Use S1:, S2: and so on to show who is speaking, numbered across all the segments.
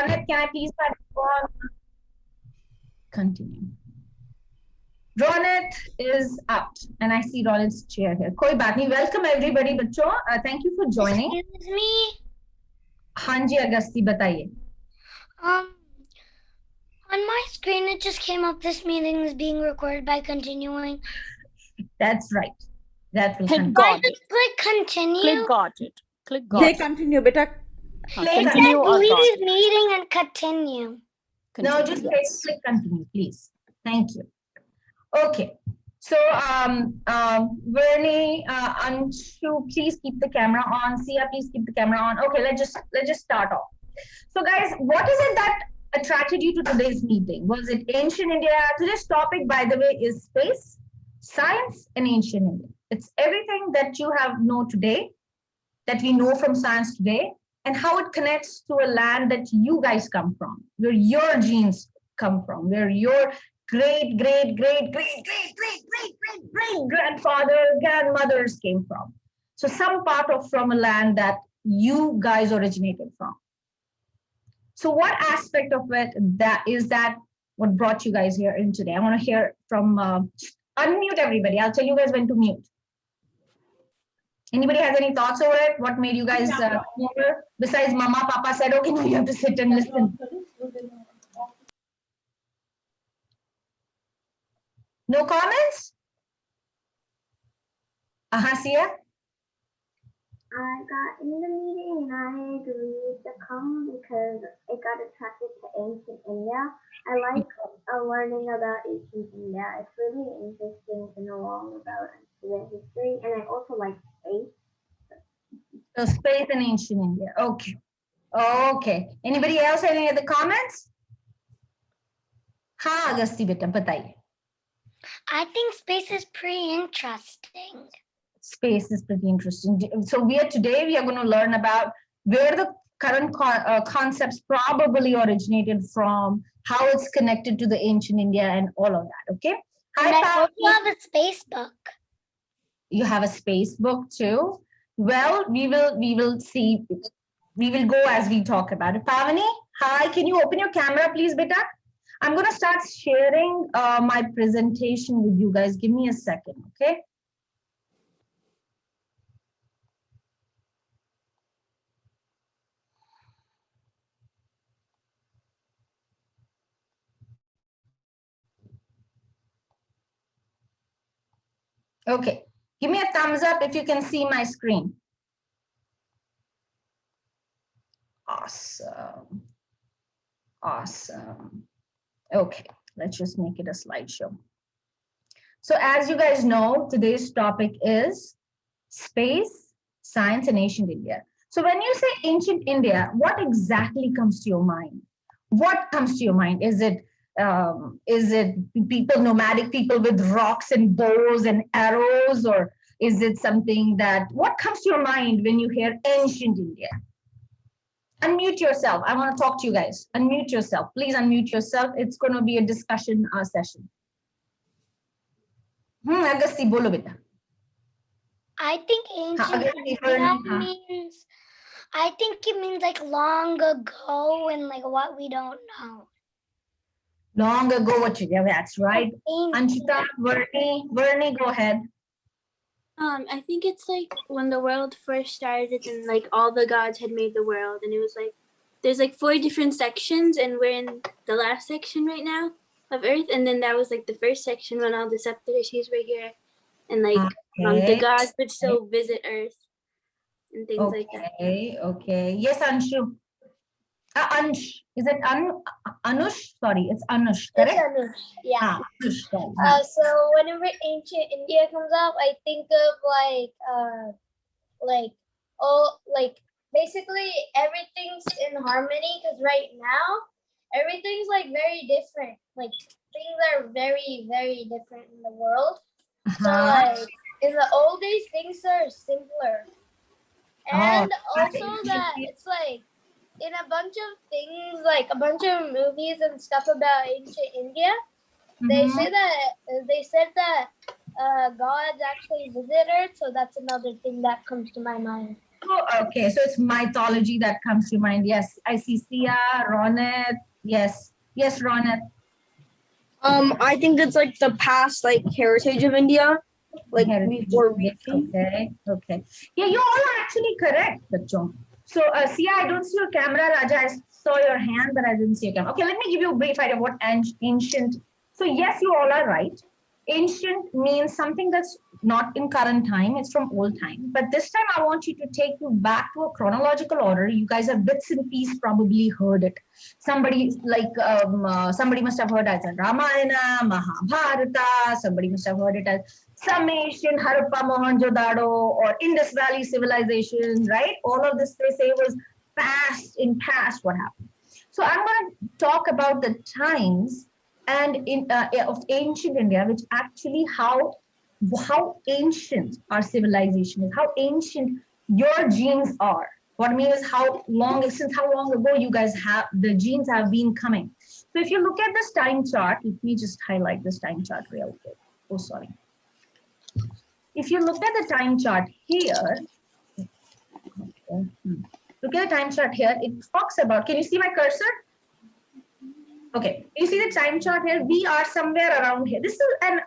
S1: Ronit, can I please have Ron continue? Ronit is out, and I see Ronit's chair here. Koi baat nahi. Welcome everybody, bachcho. Thank you for joining.
S2: Excuse me.
S1: हाँ जी अगस्ती बताइए.
S2: On my screen it just came up this meeting is being recorded by continuing.
S1: That's right. That will
S3: Click
S1: continue.
S3: got it.
S2: Click continue.
S3: Click got it. Click got
S4: They
S3: it.
S4: continue, beta.
S3: Continue or got
S2: Leave
S3: it.
S2: meeting and continue.
S1: No,
S3: Continue,
S1: just
S3: yes.
S1: click continue, please. Thank you. Okay. So, Vernie, Anshu, please keep the camera on. Sia, please keep the camera on. Okay, let's just start off. So, guys, what is it that attracted you to today's meeting? Was it ancient India? Today's topic, by the way, is space, science, and ancient India. It's everything that you know today, that we know from science today, and how it connects to a land that you guys come from, where your genes come from, where your great grandfather, grandmothers came from. So some part of from a land that you guys originated from. So what aspect of it that what brought you guys here in today? I want to hear from unmute everybody. I'll tell you guys when to mute. Anybody has any thoughts over it? What made you guys over? Besides mama, papa said, okay, now you have to sit and listen. No comments? Sia?
S5: I got in the meeting and I agreed to come because I got attracted to ancient India. I like learning about ancient India. It's really interesting to know all about the history, and I also like space.
S1: So space and ancient India. Okay. Okay. Anybody else have any other comments? हाँ अगस्ती बेटा बताइए.
S2: I think space is pretty interesting.
S1: Space is pretty interesting. So today we are going to learn about where the current concepts probably originated from, how it's connected to the ancient India, and all of that. Okay.
S2: And I hope you have a space book.
S1: You have a space book too. Well, we will see. We will go as we talk about it. Pavani, hi. Can you open your camera, please, beta? I'm going to start sharing my presentation with you guys. Give me a second, okay? Okay, give me a thumbs up if you can see my screen. Awesome. Awesome. Okay, let's just make it a slideshow. So as you guys know, today's topic is space, science, and ancient India. So when you say ancient India, what exactly comes to your mind? What comes to your mind? Is it people, nomadic people with rocks and bows and arrows, or is it something what comes to your mind when you hear ancient India? Unmute yourself. I want to talk to you guys. Unmute yourself. Please unmute yourself. It's going to be a discussion session. Agasti, bolo beta.
S2: I think ancient India means, I think it means like long ago and like what we don't know.
S1: Long ago, that's right. Anshita, Vernie, go ahead.
S6: I think it's like when the world first started and like all the gods had made the world, and it was like there's like 4 different sections, and we're in the last section right now of Earth, and then that was like the first section when all the Saptarishis were here, and like the gods would still visit Earth and things like that.
S1: Okay. Yes, Anshu. Ansh. Is it Anush? Sorry, it's Anush, correct?
S5: It's Anush, yeah.
S1: Anush,
S5: so whenever ancient India comes up, I think of basically everything's in harmony, because right now everything's like very different. Like things are very, very different in the world. So like in the old days, things are simpler. And also that it's like in a bunch of things, like a bunch of movies and stuff about ancient India, they said that gods actually visit Earth, so that's another thing that comes to my mind.
S1: Okay, so it's mythology that comes to mind. Yes, I see Sia, Ronit. Yes, Ronit.
S4: I think it's like the past, like heritage of India, like before we came.
S1: Okay. Yeah, you all are actually correct, Bachon. So, Sia, I don't see your camera, Raja. I saw your hand, but I didn't see your camera. Okay, let me give you a brief idea of what ancient. So, yes, you all are right. Ancient means something that's not in current time, it's from old time. But this time I want you to take you back to a chronological order. You guys have bits and pieces probably heard it. Somebody somebody must have heard it as Ramayana, Mahabharata, somebody must have heard it as some ancient Harappa, Mohenjo-daro or Indus Valley civilization, right? All of this they say was past what happened. So I'm going to talk about the times and of ancient India, which actually how ancient our civilization is, how ancient your genes are. What I mean is how long ago you guys have the genes have been coming. So if you look at this time chart, let me just highlight this time chart real quick. Oh, sorry. If you look at the time chart here, look at the time chart here. It talks about. Can you see my cursor? Okay, you see the time chart here, we are somewhere around here. This is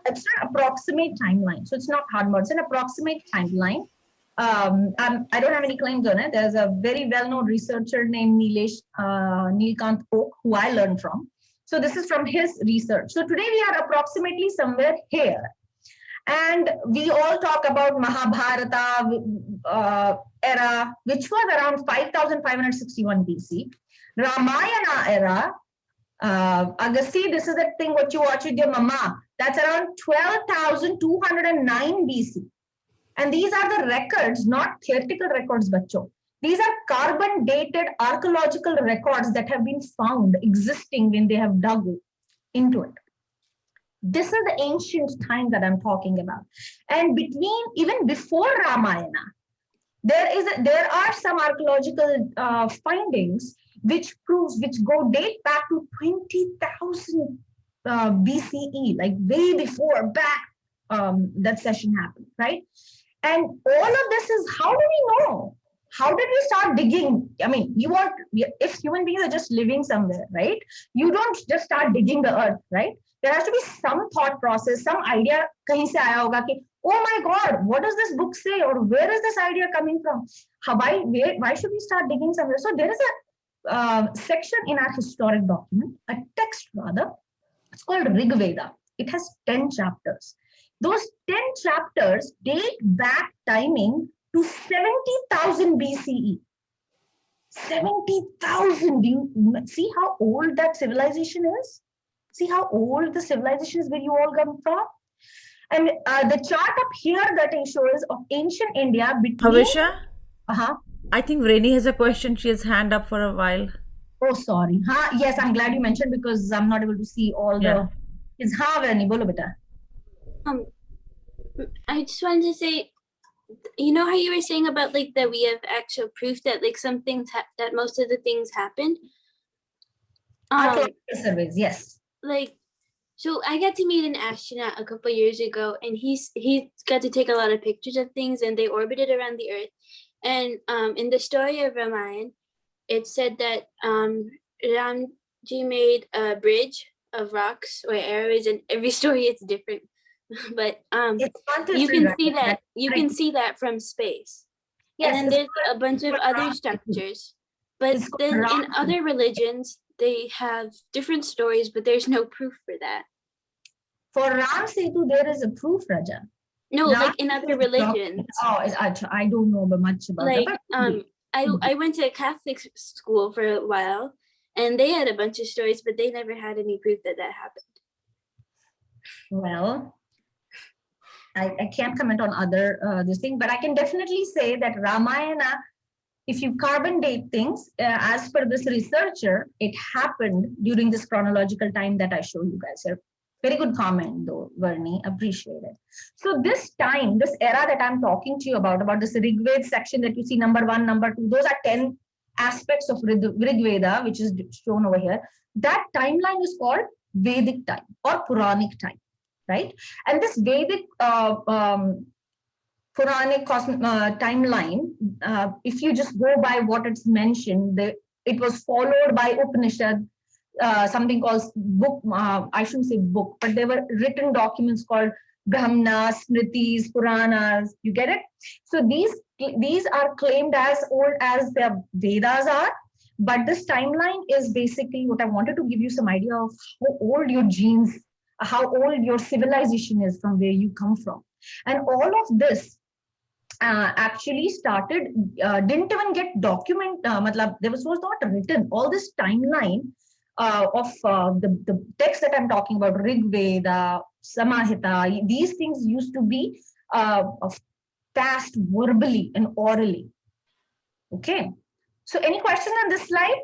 S1: it's an approximate timeline. So it's not hard mode, it's an approximate timeline. I don't have any claims on it. There's a very well-known researcher named Neelkant Oak, who I learned from. So this is from his research. So today we are approximately somewhere here. And we all talk about Mahabharata era, which was around 5561 BC. Ramayana era, Agassi, this is the thing what you watch with your mama. That's around 12,209 BC. And these are the records, not theoretical records, bacho. These are carbon dated archaeological records that have been found existing when they have dug into it. This is the ancient time that I'm talking about. And even before Ramayana, there are some archaeological findings which date back to 20,000 BCE, like way before that session happened, right? And all of this is, how do we know? How did we start digging? I mean, if human beings are just living somewhere, right? You don't just start digging the earth, right? There has to be some thought process, some idea kahin se aaya hoga ki, oh my God, what does this book say? Or where is this idea coming from? Why should we start digging somewhere? So there is a section in our historic document, a text rather, it's called Rig Veda. It has 10 chapters. Those 10 chapters date back timing to 70,000 BCE. 70,000. Do you see how old that civilization is? See how old the civilization is where you all come from? And the chart up here that I show is of ancient India between...
S7: Havvisha? I think Rainy has a question. She has hand up for a while.
S1: Oh, sorry. Yes, I'm glad you mentioned because I'm not able to see all the... It's Rainy, bolo beta.
S6: I just wanted to say, you know how you were saying about like that we have actual proof that like some things that most of the things happened?
S1: Surveys, yes.
S6: Like, so I got to meet an astronaut a couple years ago, and he got to take a lot of pictures of things, and they orbited around the Earth. And in the story of Ramayana, it said that Ramji made a bridge of rocks or arrows, and every story it's different. But you can see that from space. Yes, and then there's a bunch of other structures. But then in other religions, they have different stories, but there's no proof for that.
S1: For Ram Setu, there is a proof, Raja.
S6: No, like in other religions.
S1: Oh, I don't know much about that.
S6: I went to a Catholic school for a while, and they had a bunch of stories, but they never had any proof that happened.
S1: Well, I can't comment on other this thing, but I can definitely say that Ramayana, if you carbon date things, as per this researcher, it happened during this chronological time that I show you guys here. Very good comment though, Varni, appreciate it. So this time, this era that I'm talking to you about this Rig Veda section that you see number 1, number 2, those are 10 aspects of Rig Veda, which is shown over here. That timeline is called Vedic time or Puranic time, right? And this Vedic Puranic timeline, if you just go by what it's mentioned, it was followed by Upanishad, something called book, I shouldn't say book, but there were written documents called Brahmanas, Smritis, Puranas, you get it? So these are claimed as old as the Vedas are, but this timeline is basically what I wanted to give you some idea of how old your genes, how old your civilization is from where you come from. And all of this actually started, didn't even get there was not written. All this timeline of the text that I'm talking about, Rig Veda, Samahita, these things used to be passed verbally and orally. Okay. So any questions on this slide?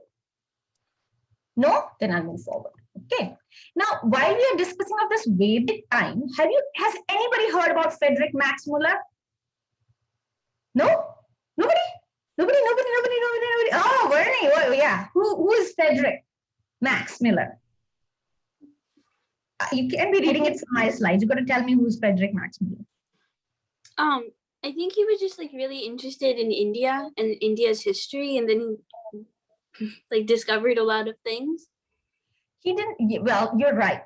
S1: No? Then I'll move forward. Okay. Now, while we are discussing of this Vedic time, has anybody heard about Frederick Max Miller? No? Nobody? Oh, Bernie. Oh, yeah. Who is Frederick Max Miller? You can't be reading it from my slides. You got to tell me who's Frederick Max Miller.
S6: I think he was just like really interested in India and India's history, and then like discovered a lot of things.
S1: He didn't. Well, you're right.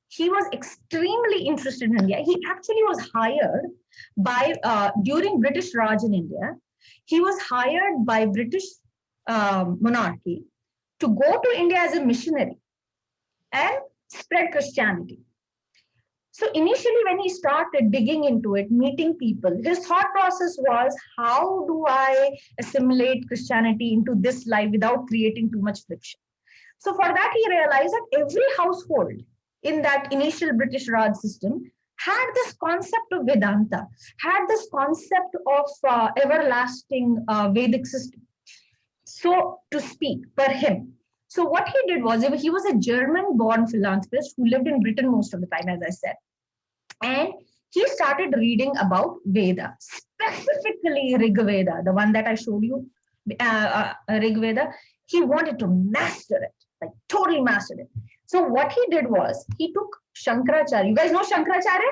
S1: He was extremely interested in India. He actually was hired by during British Raj in India. He was hired by British monarchy to go to India as a missionary and spread Christianity. So initially, when he started digging into it, meeting people, his thought process was, how do I assimilate Christianity into this life without creating too much friction? So for that, he realized that every household in that initial British Raj system had this concept of Vedanta, had this concept of everlasting Vedic system, so to speak, per him. So what he did was, he was a German-born philanthropist who lived in Britain most of the time, as I said. And he started reading about Veda, specifically Rig Veda, the one that I showed you, Rig Veda. He wanted to master it, like totally mastered it. So what he did was, he took Shankaracharya. You guys know Shankaracharya?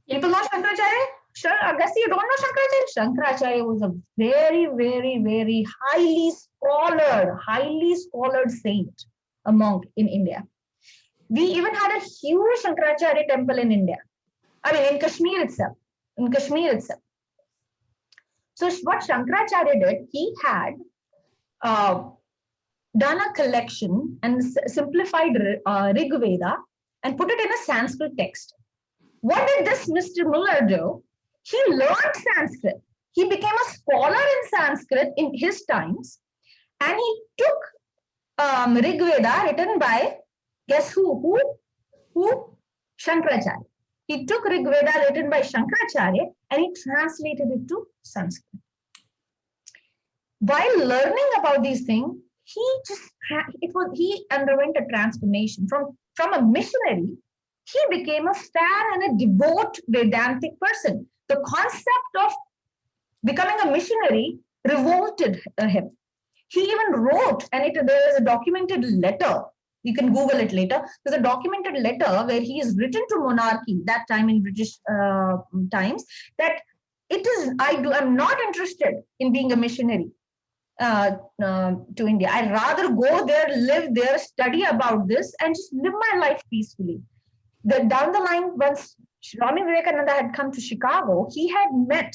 S1: People know Shankaracharya? Sure, Agassi, you don't know Shankaracharya? Shankaracharya was a very, very, very highly scholared saint, a monk in India. We even had a huge Shankaracharya temple in India. I mean, in Kashmir itself. So what Shankaracharya did, he had done a collection and simplified Rig Veda and put it in a Sanskrit text. What did this Mr. Muller do? He learned Sanskrit. He became a scholar in Sanskrit in his times, and he took Rig Veda written by, guess who? Shankaracharya. He took Rig Veda written by Shankaracharya and he translated it to Sanskrit. While learning about these things, he underwent a transformation from a missionary. He became a fan and a devout Vedantic person. The concept of becoming a missionary revolted him. He even wrote, and there is a documented letter. You can Google it later. There's a documented letter where he is written to monarchy, that time in British times, that I'm not interested in being a missionary to India. I'd rather go there, live there, study about this, and just live my life peacefully. Down the line, once Swami Vivekananda had come to Chicago, he had met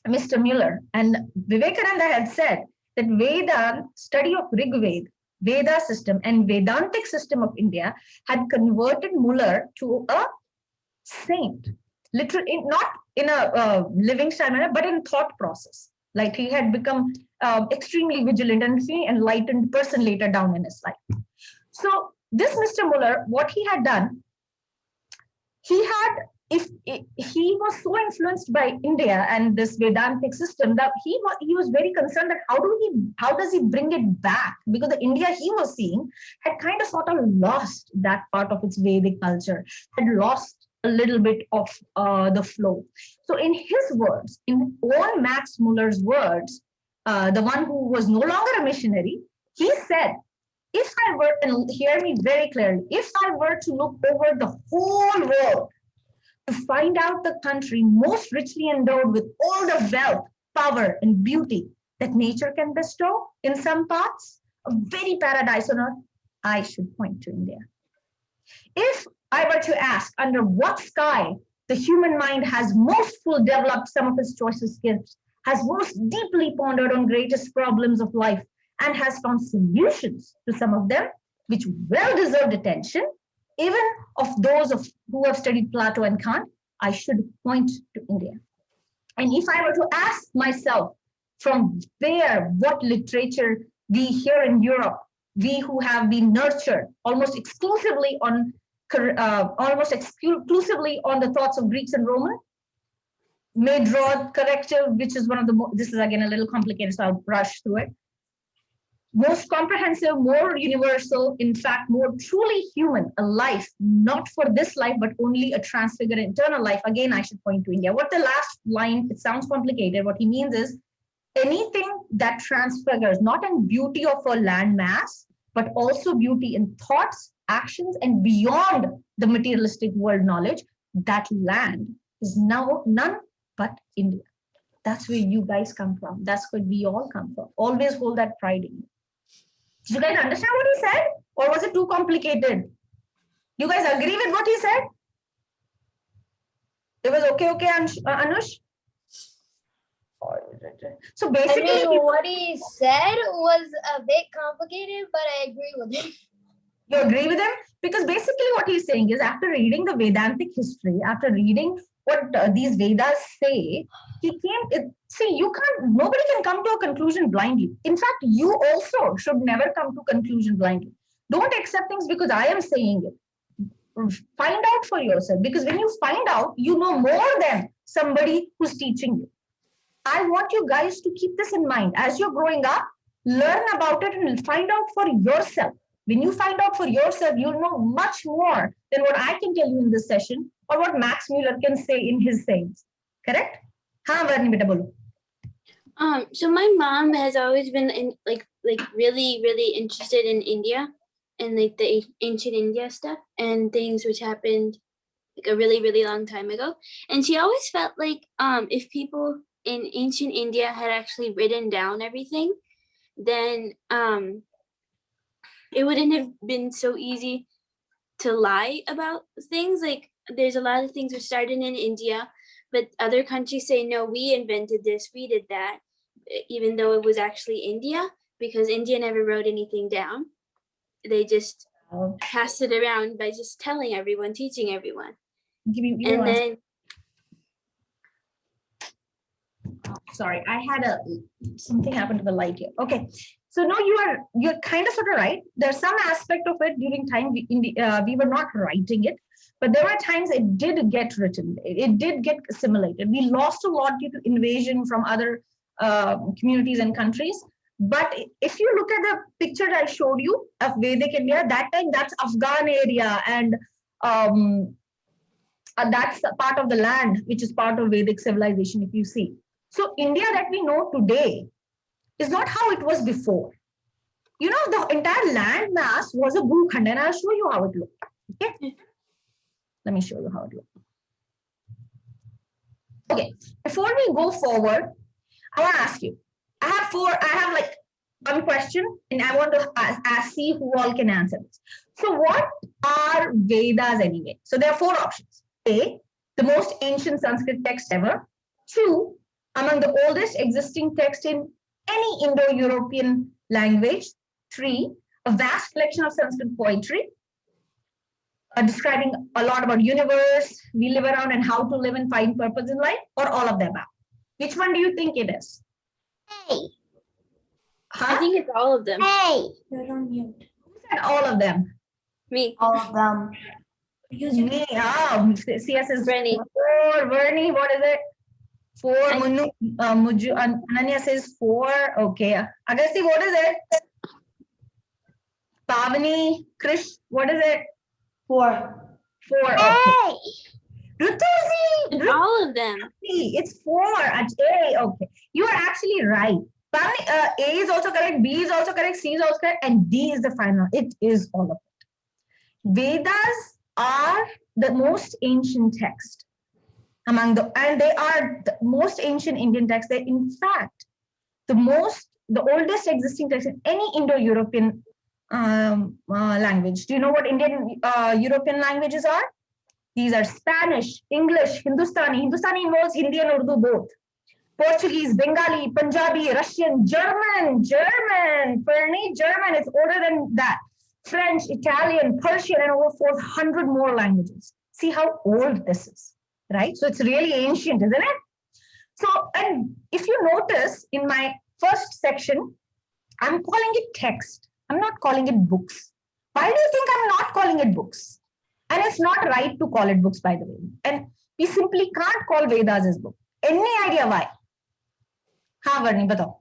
S1: Mr. Muller, and Vivekananda had said that Veda, study of Rig Veda system and Vedantic system of India had converted Muller to a saint, literally not in a living style manner, but in thought process. Like he had become extremely vigilant and enlightened person later down in his life. So this Mr. Muller, what he had done, he was so influenced by India and this Vedantic system that he was very concerned that how does he bring it back, because the India he was seeing had kind of sort of lost that part of its Vedic culture, had lost a little bit of the flow. So in his words, in own Max Muller's words, the one who was no longer a missionary, he said, if I were, and hear me very clearly, if I were to look over the whole world, to find out the country most richly endowed with all the wealth, power, and beauty that nature can bestow in some parts, a very paradise on earth, I should point to India. If I were to ask under what sky the human mind has most full developed some of its choicest gifts, has most deeply pondered on greatest problems of life, and has found solutions to some of them, which well deserved attention, even of those who have studied Plato and Kant, I should point to India. And if I were to ask myself from where, what literature we here in Europe, we who have been nurtured almost exclusively on the thoughts of Greeks and Romans, may draw corrective, which is one of the, this is again a little complicated, so I'll rush through it. Most comprehensive, more universal, in fact, more truly human, a life, not for this life, but only a transfigured eternal life. Again, I should point to India. What the last line, it sounds complicated. What he means is anything that transfigures, not in beauty of a land mass, but also beauty in thoughts, actions, and beyond the materialistic world knowledge, that land is now none but India. That's where you guys come from. That's where we all come from. Always hold that pride in you. Did you guys understand what he said? Or was it too complicated? You guys agree with what he said? It was okay, Anush? So basically,
S5: I mean, what he said was a bit complicated, but I agree with him.
S1: You agree with him? Because basically what he's saying is after reading the Vedantic history, after reading what these Vedas say, nobody can come to a conclusion blindly. In fact, you also should never come to conclusion blindly. Don't accept things because I am saying it. Find out for yourself, because when you find out, you know more than somebody who's teaching you. I want you guys to keep this in mind. As you're growing up, learn about it and find out for yourself. When you find out for yourself, you'll know much more than what I can tell you in this session or what Max Miller can say in his sayings. Correct? Haan, Varni beta bolo.
S6: So my mom has always been really interested in India and like the ancient India stuff and things which happened like a really long time ago. And she always felt like if people in ancient India had actually written down everything, then it wouldn't have been so easy to lie about things. Like there's a lot of things which started in India, but other countries say, no, we invented this, we did that, even though it was actually India, because India never wrote anything down. They just passed it around by just telling everyone, teaching everyone.
S1: Sorry, I had something happened to the light here. Okay, so no, you're kind of sort of right. There's some aspect of it during time we were not writing it, but there were times it did get written. It did get assimilated. We lost a lot due to invasion from other communities and countries. But if you look at the picture I showed you of Vedic India, that time that's Afghan area, and that's a part of the land which is part of Vedic civilization, if you see. So India that we know today is not how it was before. You know, the entire land mass was a bhukhand, and I'll show you how it looked. Okay, let me show you how it looked. Okay, before we go forward, I want to ask you. I have like one question, and I want to see who all can answer this. So what are Vedas anyway? So there are four options. A, the most ancient Sanskrit text ever. 2, among the oldest existing text in any Indo-European language. 3, a vast collection of Sanskrit poetry describing a lot about universe, we live around, and how to live and find purpose in life, or all of them above. Which one do you think it is?
S2: Hey.
S1: Huh?
S6: I think it's all of them.
S2: Hey.
S6: You're on mute.
S1: Who said all of them?
S6: Me.
S4: All of them.
S1: Me. CS is
S6: Bernie.
S1: 4. Bernie, what is it? 4. Munu, Ananya says 4. Okay. Agasti, what is it? Pavani, Krish, what is it?
S4: 4.
S1: 4. Okay.
S2: Hey.
S1: Rutuzi,
S6: All of them.
S1: it's 4. Ajay, okay. You are actually right. Pavani, A is also correct, B is also correct, C is also correct, and D is the final. It is all of it. Vedas are the most ancient text. and they are the most ancient Indian texts. They're in fact the oldest existing text in any Indo-European language. Do you know what Indian European languages are? These are Spanish, English, Hindustani. Hindustani involves Hindi and Urdu both. Portuguese, Bengali, Punjabi, Russian, German, Perni, German is older than that. French, Italian, Persian, and over 400 more languages. See how old this is, right? So it's really ancient, isn't it? So, and if you notice in my first section, I'm calling it text. I'm not calling it books. Why do you think I'm not calling it books? And it's not right to call it books, by the way. And we simply can't call Vedas as book. Any idea why? Ha, Varni, batao.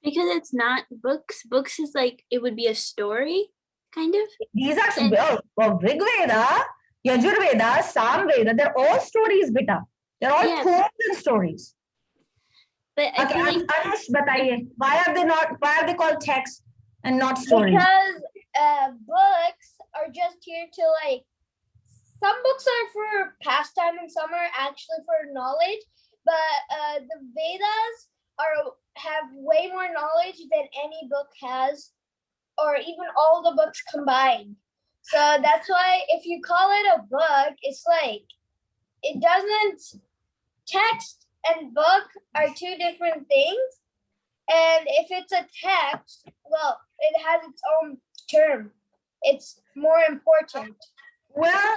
S6: Because it's not books. Books is like, it would be a story, kind of.
S1: These are Rig Veda, Yajurveda, Samveda. They're all stories, beta. They're all poems and stories.
S6: But I feel like,
S1: Anush, bataiye, why are they called text and not stories?
S5: Because books are just here to like, some books are for pastime and some are actually for knowledge, but the Vedas have way more knowledge than any book has, or even all the books combined. So that's why if you call it a book, it's like, it doesn't, text and book are two different things. And if it's a text, well, it has its own term. It's more important.
S1: Well,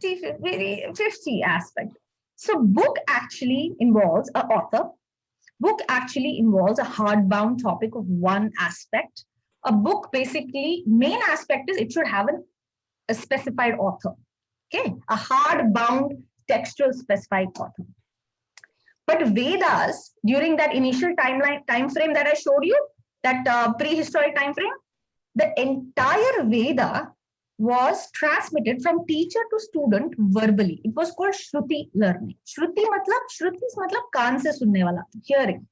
S1: 50 aspect. So book actually involves an author. Book actually involves a hardbound topic of one aspect. A book basically, main aspect is it should have a specified author. Okay, a hardbound textual specified author. But Vedas, during that initial time frame that I showed you, that prehistoric time frame, the entire Veda was transmitted from teacher to student verbally. It was called Shruti learning. Shruti is kaan se sunne wala, hearing.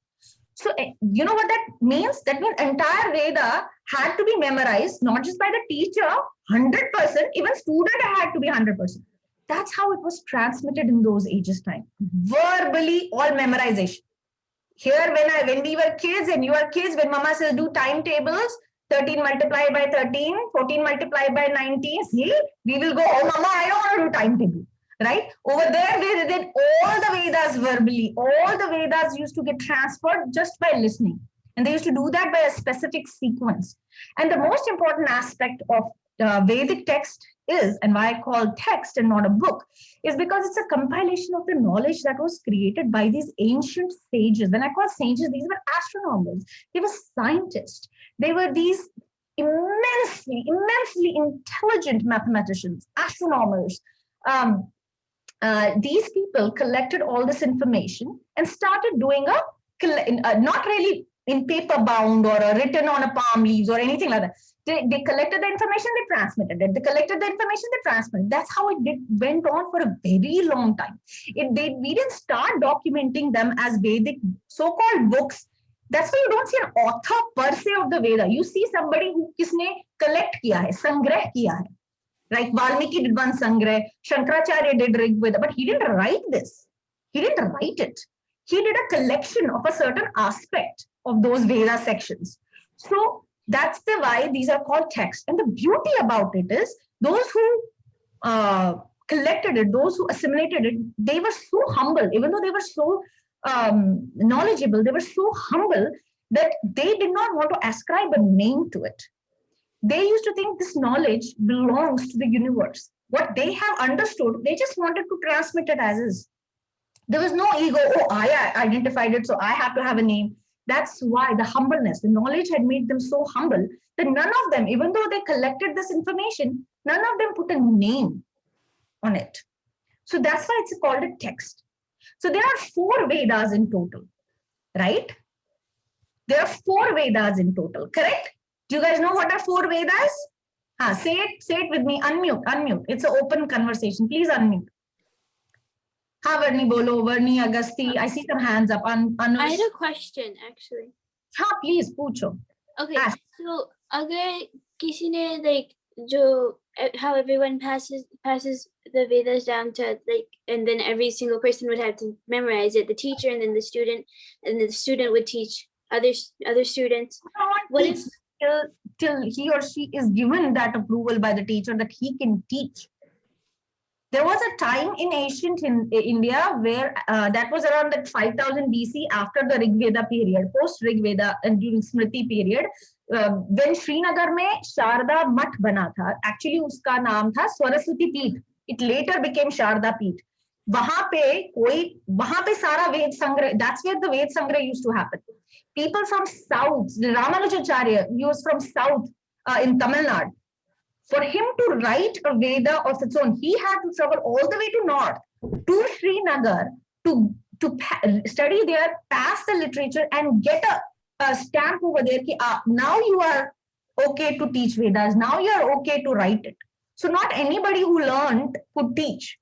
S1: So you know what that means? That means entire Veda had to be memorized, not just by the teacher, 100%, even student had to be 100%. That's how it was transmitted in those ages time. Verbally, all memorization. Here, when we were kids and you are kids, when mama says do timetables, 13 multiplied by 13, 14 multiplied by 19. See, we will go, oh, mama, I don't want to do timetable, right? Over there, we did all the Vedas verbally. All the Vedas used to get transferred just by listening. And they used to do that by a specific sequence. And the most important aspect of Vedic text is, and why I call text and not a book, is because it's a compilation of the knowledge that was created by these ancient sages. When I call sages, these were astronomers. They were scientists. They were these immensely intelligent mathematicians, astronomers. These people collected all this information and started doing not really in paper bound or written on a palm leaves or anything like that. They collected the information, they transmitted it. They collected the information, they transmitted. That's how it went on for a very long time. We didn't start documenting them as Vedic so-called books. That's why you don't see an author per se of the Veda. You see somebody who kisne collect kiya hai, sangrah kiya hai. Like Valmiki did one sangrah, Shankaracharya did Rig Veda, but he didn't write this. He didn't write it. He did a collection of a certain aspect of those Veda sections. So that's why these are called texts. And the beauty about it is those who collected it, those who assimilated it, they were so humble, even though they were so knowledgeable, they were so humble that they did not want to ascribe a name to it. They used to think this knowledge belongs to the universe. What they have understood, they just wanted to transmit it as is. There was no ego, oh, I identified it, so I have to have a name. That's why the humbleness, the knowledge had made them so humble that none of them, even though they collected this information, none of them put a name on it. So that's why it's called a text. So there are 4 Vedas in total, right? There are 4 Vedas in total, correct? Do you guys know what are 4 Vedas? Say it with me. Unmute. It's an open conversation. Please unmute. Varni bolo, Varni, Agasti. I see some hands up. Anush.
S6: I had a question actually.
S1: Please, pucho.
S6: Okay,
S1: Ask.
S6: so अगर किसी ने like जो how everyone passes the Vedas down to like, and then every single person would have to memorize it, the teacher and then the student, and then the student would teach other students. What if
S1: till he or she is given that approval by the teacher that he can teach? There was a time in ancient India where that was around that 5000 BC, after the Rig Veda period, post Rig Veda and during Smriti period, when Srinagar में शारदा मठ बना था, actually उसका नाम था सरस्वती पीठ. It later became Sharda Peeth. वहां पे सारा वेद संग्रह, that's where the Ved Sangrah used to happen. People from south, Ramanujacharya, he was from south in Tamil Nadu. For him to write a Veda of its own, he had to travel all the way to north, to Srinagar, to study there, pass the literature, and get a stamp over there. Now you are okay to teach Vedas. Now you are okay to write it. So not anybody who learned could teach.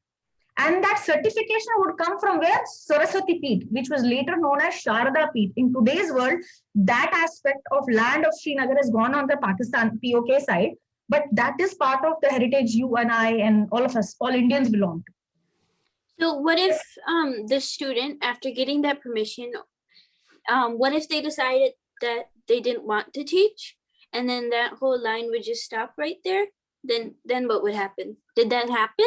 S1: And that certification would come from where? Saraswati Peeth, which was later known as Sharda Peeth. In today's world, that aspect of land of Srinagar has gone on the Pakistan POK side. But that is part of the heritage you and I and all of us, all Indians belong to.
S6: So what if the student, after getting that permission, what if they decided that they didn't want to teach, and then that whole line would just stop right there? Then what would happen? Did that happen?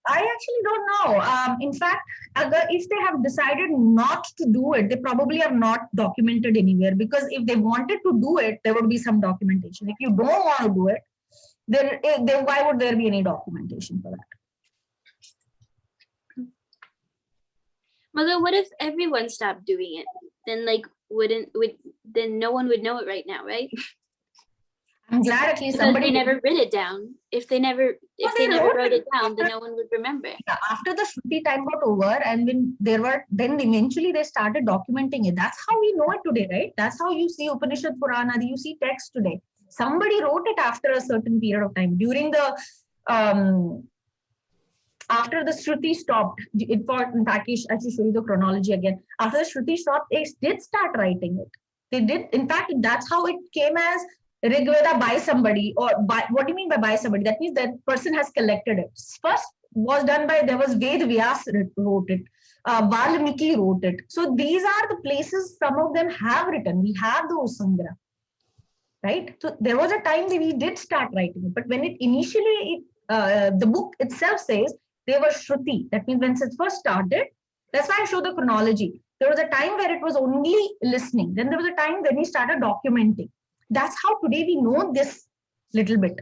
S1: I actually don't know. In fact, if they have decided not to do it, they probably are not documented anywhere, because if they wanted to do it, there would be some documentation. If you don't want to do it, then why would there be any documentation for that?
S6: Mother, what if everyone stopped doing it? Then then no one would know it right now, right?
S1: I'm glad at least
S6: because
S1: somebody
S6: they never wrote it down. If they never wrote it down, then no one would remember.
S1: After the Shruti time got over, and when then eventually they started documenting it. That's how we know it today, right? That's how you see Upanishad Purana, you see text today. Somebody wrote it after a certain period of time. During the after the Shruti stopped, important Takish, I should show you the chronology again. After the Shruti stopped, they did start writing it. They did. In fact, that's how it came as Rig Veda by somebody, or by, what do you mean by somebody? That means that person has collected it. First was done by, there was Ved Vyas wrote it, Valmiki wrote it. So these are the places some of them have written. We have those Sangra, right? So there was a time that we did start writing it, but when it initially, the book itself says they were Shruti. That means when it first started, that's why I show the chronology. There was a time where it was only listening. Then there was a time when we started documenting. That's how today we know this little bit.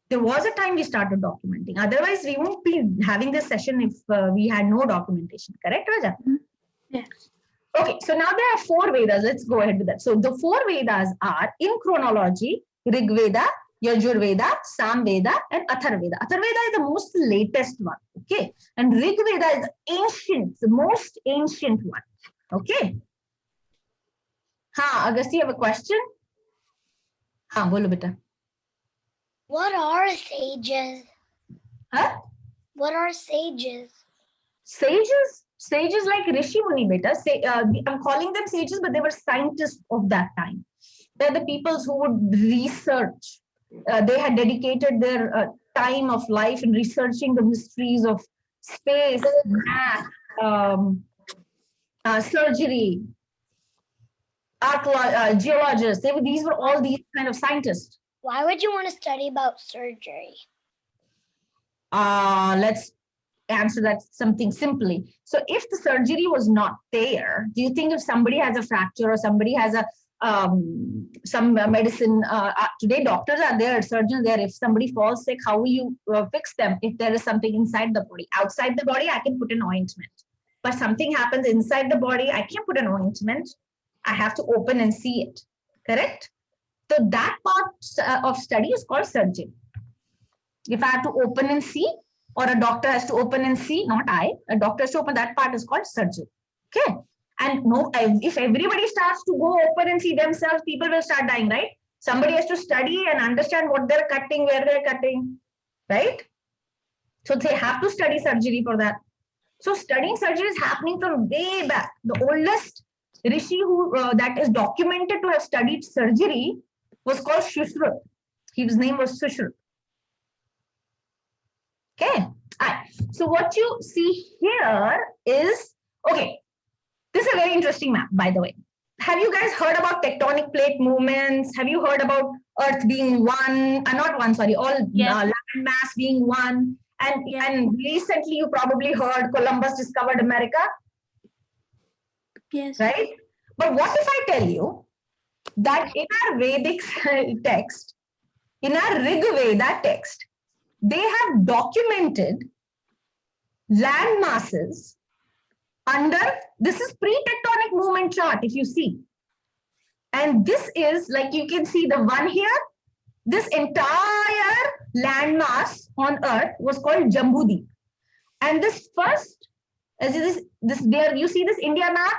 S1: There was a time we started documenting. Otherwise, we won't be having this session if we had no documentation. Correct, Raja?
S6: Yeah.
S1: Okay, so now there are 4 Vedas. Let's go ahead with that. So the 4 Vedas are, in chronology, Rig Veda, Yajur Veda, Sam Veda, and Athar Veda. Athar Veda is the most latest one. Okay. And Rig Veda is ancient, the most ancient one. Okay. Agasti, you have a question? Bolo beta.
S2: What are sages?
S1: Huh?
S2: What are sages?
S1: Sages like Rishi Muni beta. I'm calling them sages, but they were scientists of that time. They're the people who would research. They had dedicated their time of life in researching the mysteries of space, math, surgery, geologists. These were all these kind of scientists.
S2: Why would you want to study about surgery?
S1: Let's answer that something simply. So if the surgery was not there, do you think if somebody has a fracture or somebody has a some medicine, today doctors are there, surgeons there, if somebody falls sick, how will you fix them? If there is something inside the body, outside the body, I can put an ointment, but something happens inside the body, I can't put an ointment. I have to open and see it. Correct? So that part of study is called surgery. If I have to open and see, or a doctor has to open and see, not I, a doctor has to open, that part is called surgery. Okay. And no, if everybody starts to go open and see themselves, people will start dying, right? Somebody has to study and understand what they're cutting, where they're cutting, right? So they have to study surgery for that. So studying surgery is happening from way back. The oldest Rishi who that is documented to have studied surgery was called Shushruta. His name was Shushruta. Okay. All right. So what you see here is, okay, this is a very interesting map, by the way. Have you guys heard about tectonic plate movements? Have you heard about Earth being one, not one, sorry, all land mass being one? And recently you probably heard Columbus discovered America.
S6: Yes.
S1: Right? But what if I tell you that in our Vedic text, in our Rig Veda text, they have documented land masses under, this is pre-tectonic movement chart, if you see. And this is, like you can see the one here, this entire land mass on Earth was called Jambudeep. And this first, as this there, you see this India map?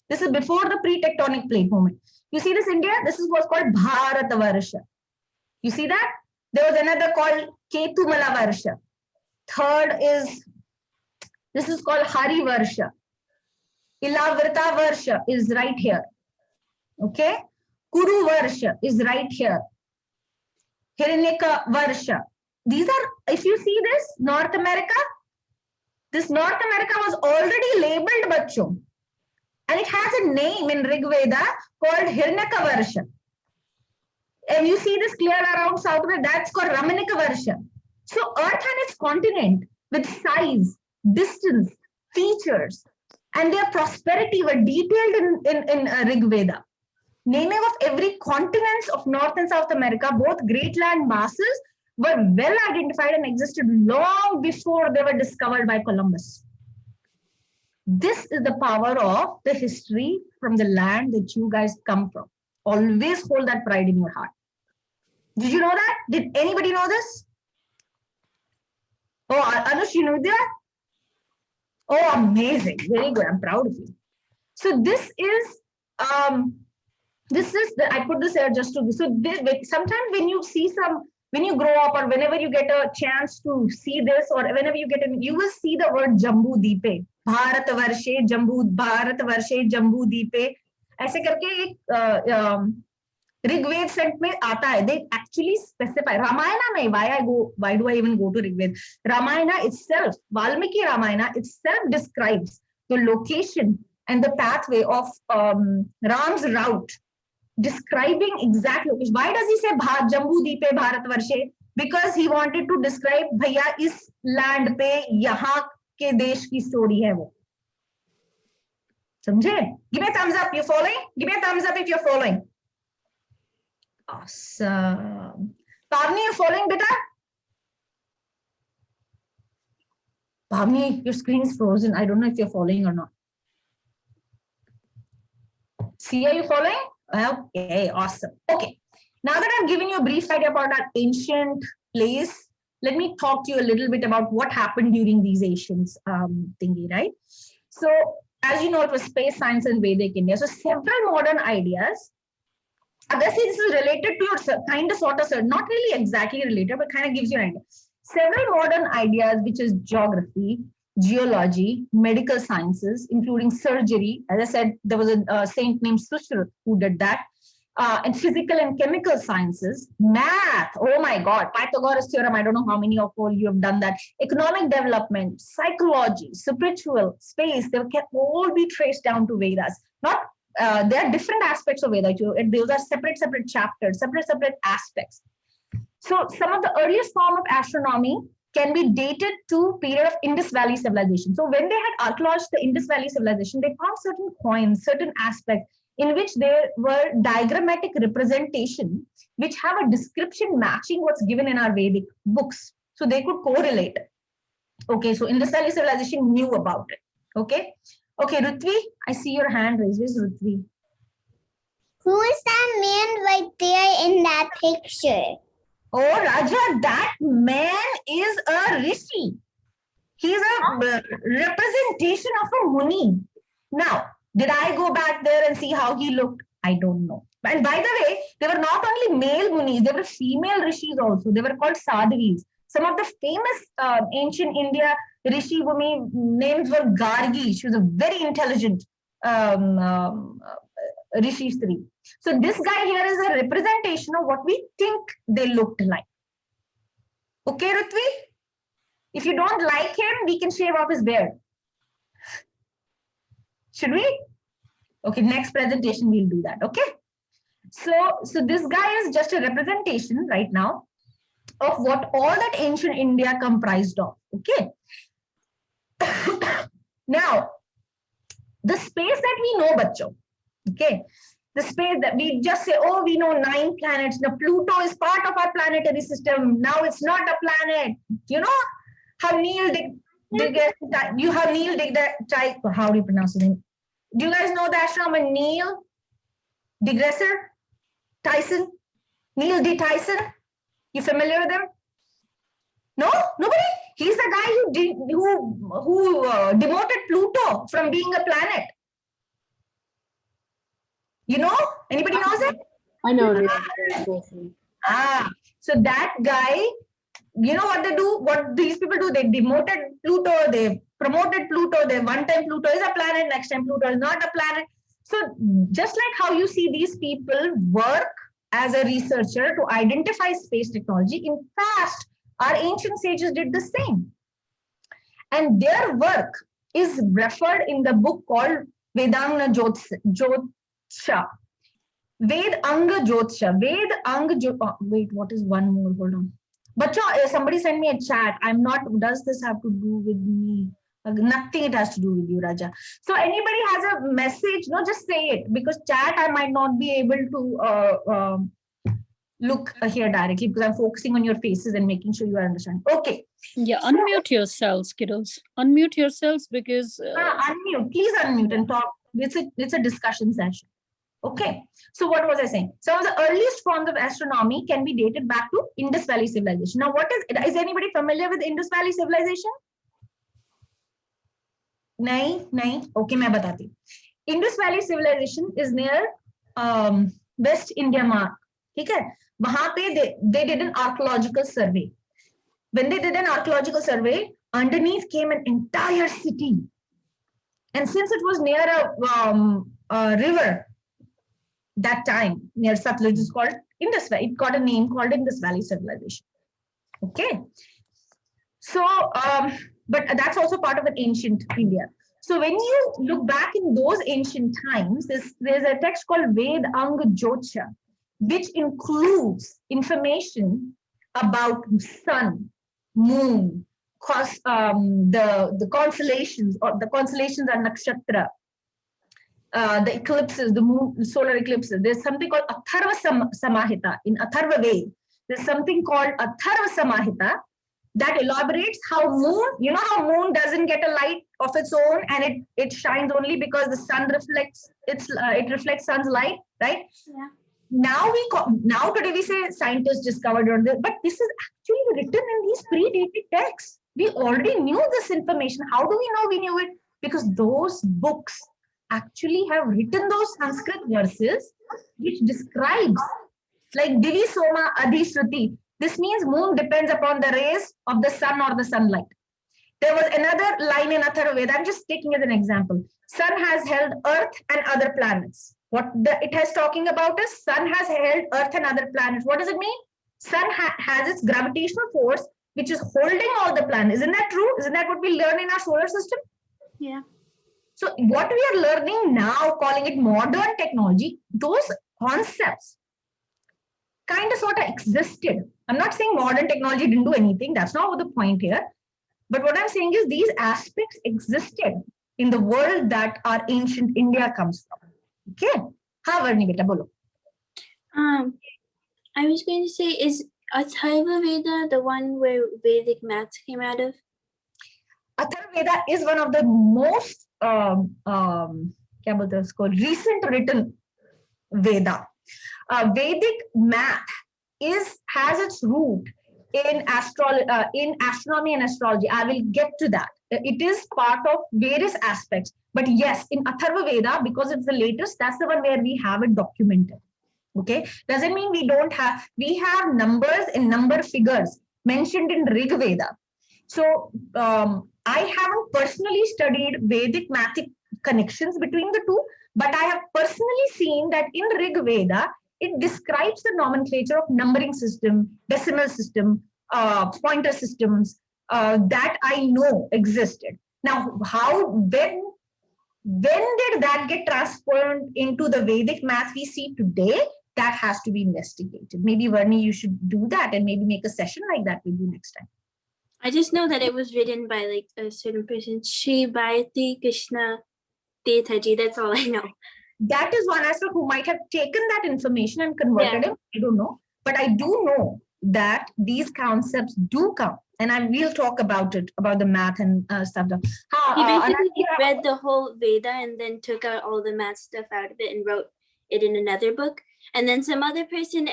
S1: This is before the pre-tectonic plate movement. You see this India? This is what's called Bharatavarsha. You see that? There was another called Ketumala Varsha. Third is, this is called Harivarsha. Ilavrita Varsha is right here. Okay? Kuru Varsha is right here. Hiranyaka Varsha. These are, if you see this, North America, this North America was already labeled, bachcho. And it has a name in Rig Veda called Hiranyaka Varsha. And you see this clear around South America, that's called Ramanika Varsha. So Earth and its continent with size, distance, features, and their prosperity were detailed in Rig Veda. Naming of every continent of North and South America, both great land masses, were well identified and existed long before they were discovered by Columbus. This is the power of the history from the land that you guys come from. Always hold that pride in your heart. Did you know that? Did anybody know this? Oh, Anush, you know that? Oh, amazing. Very good. I'm proud of you. So this is, I put this here just to, so this, sometimes when you see when you grow up or whenever you get a chance to see this or whenever you get you will see the word Jambu Deepe. Bharatavarshe Jambu Deepe. ऐसे करके एक Rigved set में आता है. They actually specify. Ramayana में, why do I even go to Rigved? Ramayana itself, Valmiki Ramayana itself describes the location and the pathway of Ram's route, describing exact location. Why does he say Jambu Deepe Bharatvarshe? Because he wanted to describe भैया इस land पे यहाँ के देश की story है वो. समझे? Give me a thumbs up. You following? Give me a thumbs up if you're following. Awesome. Pavni, you following, beta? Pavni, your screen is frozen. I don't know if you're following or not. See, are you following? Okay, awesome. Okay. Now that I've given you a brief idea about our ancient place, let me talk to you a little bit about what happened during these ancient thingy, right? So, as you know, it was space science and Vedic India. So, several modern ideas. Obviously, this is related to your kind of sort of, not really exactly related, but kind of gives you an idea. Several modern ideas, which is geography, geology, medical sciences, including surgery. As I said, there was a saint named Sushruta who did that. And physical and chemical sciences, math, oh my God, Pythagoras theorem, I don't know how many of you have done that. Economic development, psychology, spiritual, space, they can all be traced down to Vedas. Not, there are different aspects of Vedas. Those are separate chapters, separate aspects. So some of the earliest form of astronomy can be dated to period of Indus Valley civilization. So when they had archaeologized the Indus Valley civilization, they found certain coins, certain aspects in which there were diagrammatic representation, which have a description matching what's given in our Vedic books. So they could correlate. Okay, so Indus Valley civilization knew about it. Okay, Rutvi, I see your hand raised. Where's Rutvi?
S2: Who is that man right there in that picture?
S1: Oh, Raja, that man is a rishi. He's a representation of a muni. Now, did I go back there and see how he looked? I don't know. And by the way, they were not only male munis, they were female rishis also. They were called sadhvis. Some of the famous ancient India rishi women names were Gargi. She was a very intelligent rishi Sri. So this guy here is a representation of what we think they looked like. Okay, Rutvi? If you don't like him, we can shave off his beard. Should we? Okay, next presentation we'll do that. Okay. So this guy is just a representation right now of what all that ancient India comprised of. Okay. Now, the space that we know, bacho. Okay. The space that we just say, oh, we know 9 planets. Now, Pluto is part of our planetary system. Now it's not a planet. You know how Neil deGrasse, how do you pronounce his name? Do you guys know the astronomer Neil deGrasse Tyson? Neil D. Tyson? You familiar with him? No? Nobody? He's the guy who demoted Pluto from being a planet. You know? Anybody knows it?
S8: I know this.
S1: So that guy, you know what they do? What these people do? They demoted Pluto, they promoted Pluto, they one time Pluto is a planet, next time Pluto is not a planet. So just like how you see these people work as a researcher to identify space technology, in past, our ancient sages did the same. And their work is referred in the book called Vedanga Jyotsha. Vedanga Jyotsha. Wait, what is one more? Hold on. But somebody sent me a chat. I'm not, does this have to do with me? Nothing it has to do with you, Raja. So anybody has a message, no, just say it, because chat I might not be able to look here directly because I'm focusing on your faces and making sure you are understanding. Okay.
S3: Yeah, unmute yourselves, kiddos. Unmute yourselves because...
S1: unmute. Please unmute and talk. It's a discussion session. Okay. So what was I saying? Some of the earliest forms of astronomy can be dated back to Indus Valley civilization. Now, what is anybody familiar with Indus Valley civilization? Nahi. Okay, मैं बताती हूँ. Indus Valley civilization is near West India mark. ठीक है? वहाँ पे they did an archaeological survey. When they did an archaeological survey, underneath came an entire city. And since it was near a river, that time near Satluj is called Indus Valley. It got a name called Indus Valley civilization. Okay. So, but that's also part of an ancient India. So when you look back in those ancient times, there's a text called Vedanga Jyotsha, which includes information about sun, moon, the constellations, or the constellations are nakshatra, the eclipses, the moon, solar eclipses. There's something called Atharva Samahita in Atharva Ved. There's something called Atharva Samahita that elaborates how moon, you know how moon doesn't get a light of its own and it shines only because the sun reflects it reflects sun's light, right?
S6: Yeah.
S1: Now today we say scientists discovered it, but this is actually written in these predated texts. We already knew this information. How do we know we knew it? Because those books actually have written those Sanskrit verses which describes like Divi Soma Adhishruti. This means moon depends upon the rays of the sun or the sunlight. There was another line in Atharva Veda. I'm just taking as an example. Sun has held Earth and other planets. What it has talking about is sun has held Earth and other planets. What does it mean? Sun has its gravitational force, which is holding all the planets. Isn't that true? Isn't that what we learn in our solar system?
S6: Yeah.
S1: So what we are learning now, calling it modern technology, those concepts kind of sort of existed. I'm not saying modern technology didn't do anything. That's not the point here. But what I'm saying is these aspects existed in the world that our ancient India comes from. Okay. Ha, Varni beta, bolo.
S6: I was going to say, is Atharva Veda the one where Vedic maths came out of?
S1: Atharva Veda is one of the most recent written Veda. Vedic math has its root in astronomy and astrology. I will get to that. It is part of various aspects. But yes, in Atharva Veda, because it's the latest, that's the one where we have it documented. Okay, doesn't mean we have numbers and number figures mentioned in Rig Veda. So I haven't personally studied Vedic mathic connections between the two, but I have personally seen that in Rig Veda, it describes the nomenclature of numbering system, decimal system, pointer systems, that I know existed. Now, when did that get transformed into the Vedic math we see today? That has to be investigated. Maybe Varni, you should do that and maybe make a session like that with you next time.
S6: I just know that it was written by like a certain person, Sri Bharati Krishna Tetaji. That's all I know.
S1: That is one aspect who might have taken that information and converted it. I don't know. But I do know that these concepts do come. And I will talk about it, about the math and stuff.
S6: He basically read the whole Veda and then took out all the math stuff out of it and wrote it in another book. And then some other person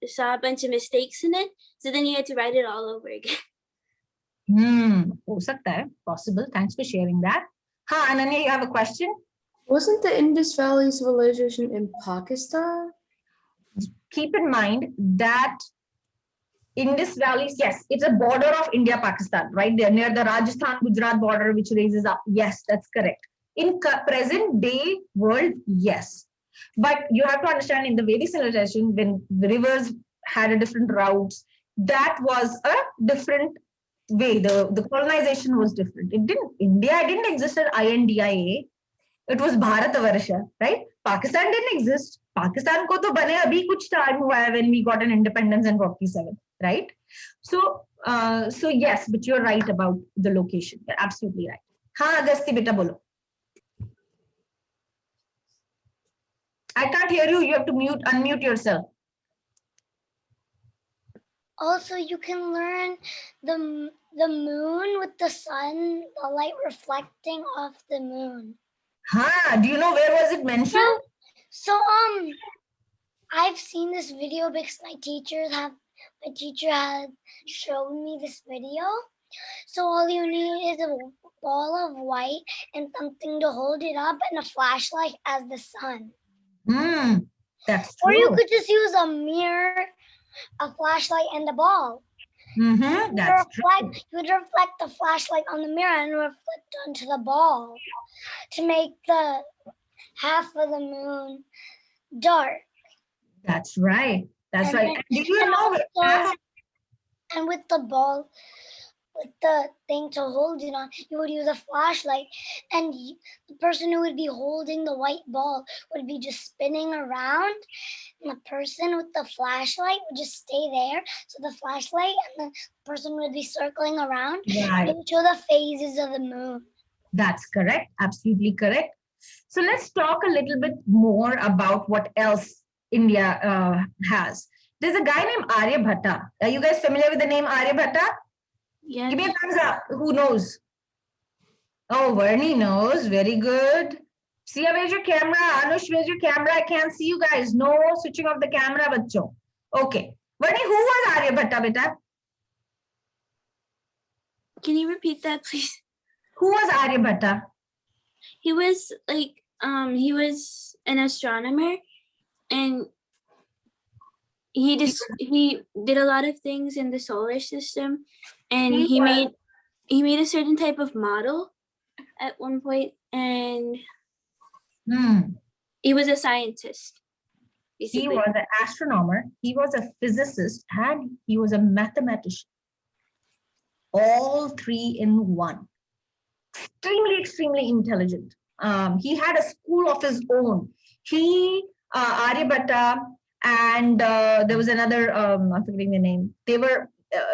S6: saw a bunch of mistakes in it. So then you had to write it all over again.
S1: Ho sakta hai, possible. Thanks for sharing that. Ananya, you have a question?
S8: Wasn't the Indus Valley civilization in Pakistan?
S1: Keep in mind that Indus Valley, yes, it's a border of India, Pakistan, right there near the Rajasthan, Gujarat border, which raises up. Yes, that's correct. In present day world, yes. But you have to understand in the Vedic civilization, when the rivers had a different routes, that was a different way. The colonization was different. India didn't exist as INDIA. It was Bharatavarsha, right? Pakistan didn't exist. Pakistan ko to bane abhi kuch time hua hai when we got an independence in 47, right? So yes, but you're right about the location. You're absolutely right. Agasti beta bolo. I can't hear you. You have to unmute yourself.
S2: Also, you can learn the moon with the sun, the light reflecting off the moon.
S1: Do you know where was it mentioned?
S2: So I've seen this video because my teacher had shown me this video. So all you need is a ball of white and something to hold it up and a flashlight as the sun.
S1: That's true.
S2: Or you could just use a mirror, a flashlight, and a ball.
S1: That's true.
S2: You would reflect the flashlight on the mirror and reflect onto the ball to make the half of the moon dark.
S1: That's right. That's right.
S2: Then,
S1: did you know
S2: and with the ball, with the thing to hold it on, you would use a flashlight, and the person who would be holding the white ball would be just spinning around, and the person with the flashlight would just stay there. So the flashlight and the person would be circling around into the phases of the moon.
S1: That's correct. Absolutely correct. So let's talk a little bit more about what else India has. There's a guy named Aryabhatta. Are you guys familiar with the name Aryabhatta?
S6: Yeah.
S1: Give me a thumbs up. Who knows? Oh, Varni knows. Very good. Sia, where's your camera? Anush, where's your camera? I can't see you guys. No switching off the camera, bachcho. Okay. Varni, who was Aryabhatta, beta?
S6: Can you repeat that, please?
S1: Who was Aryabhatta?
S6: He was like, he was an astronomer, and he did a lot of things in the solar system, and he made a certain type of model at one point, and he was a scientist. Basically.
S1: He was an astronomer, he was a physicist, and he was a mathematician. All three in one. Extremely intelligent. He had a school of his own. Aryabhatta, and there was another, I'm forgetting the name. They were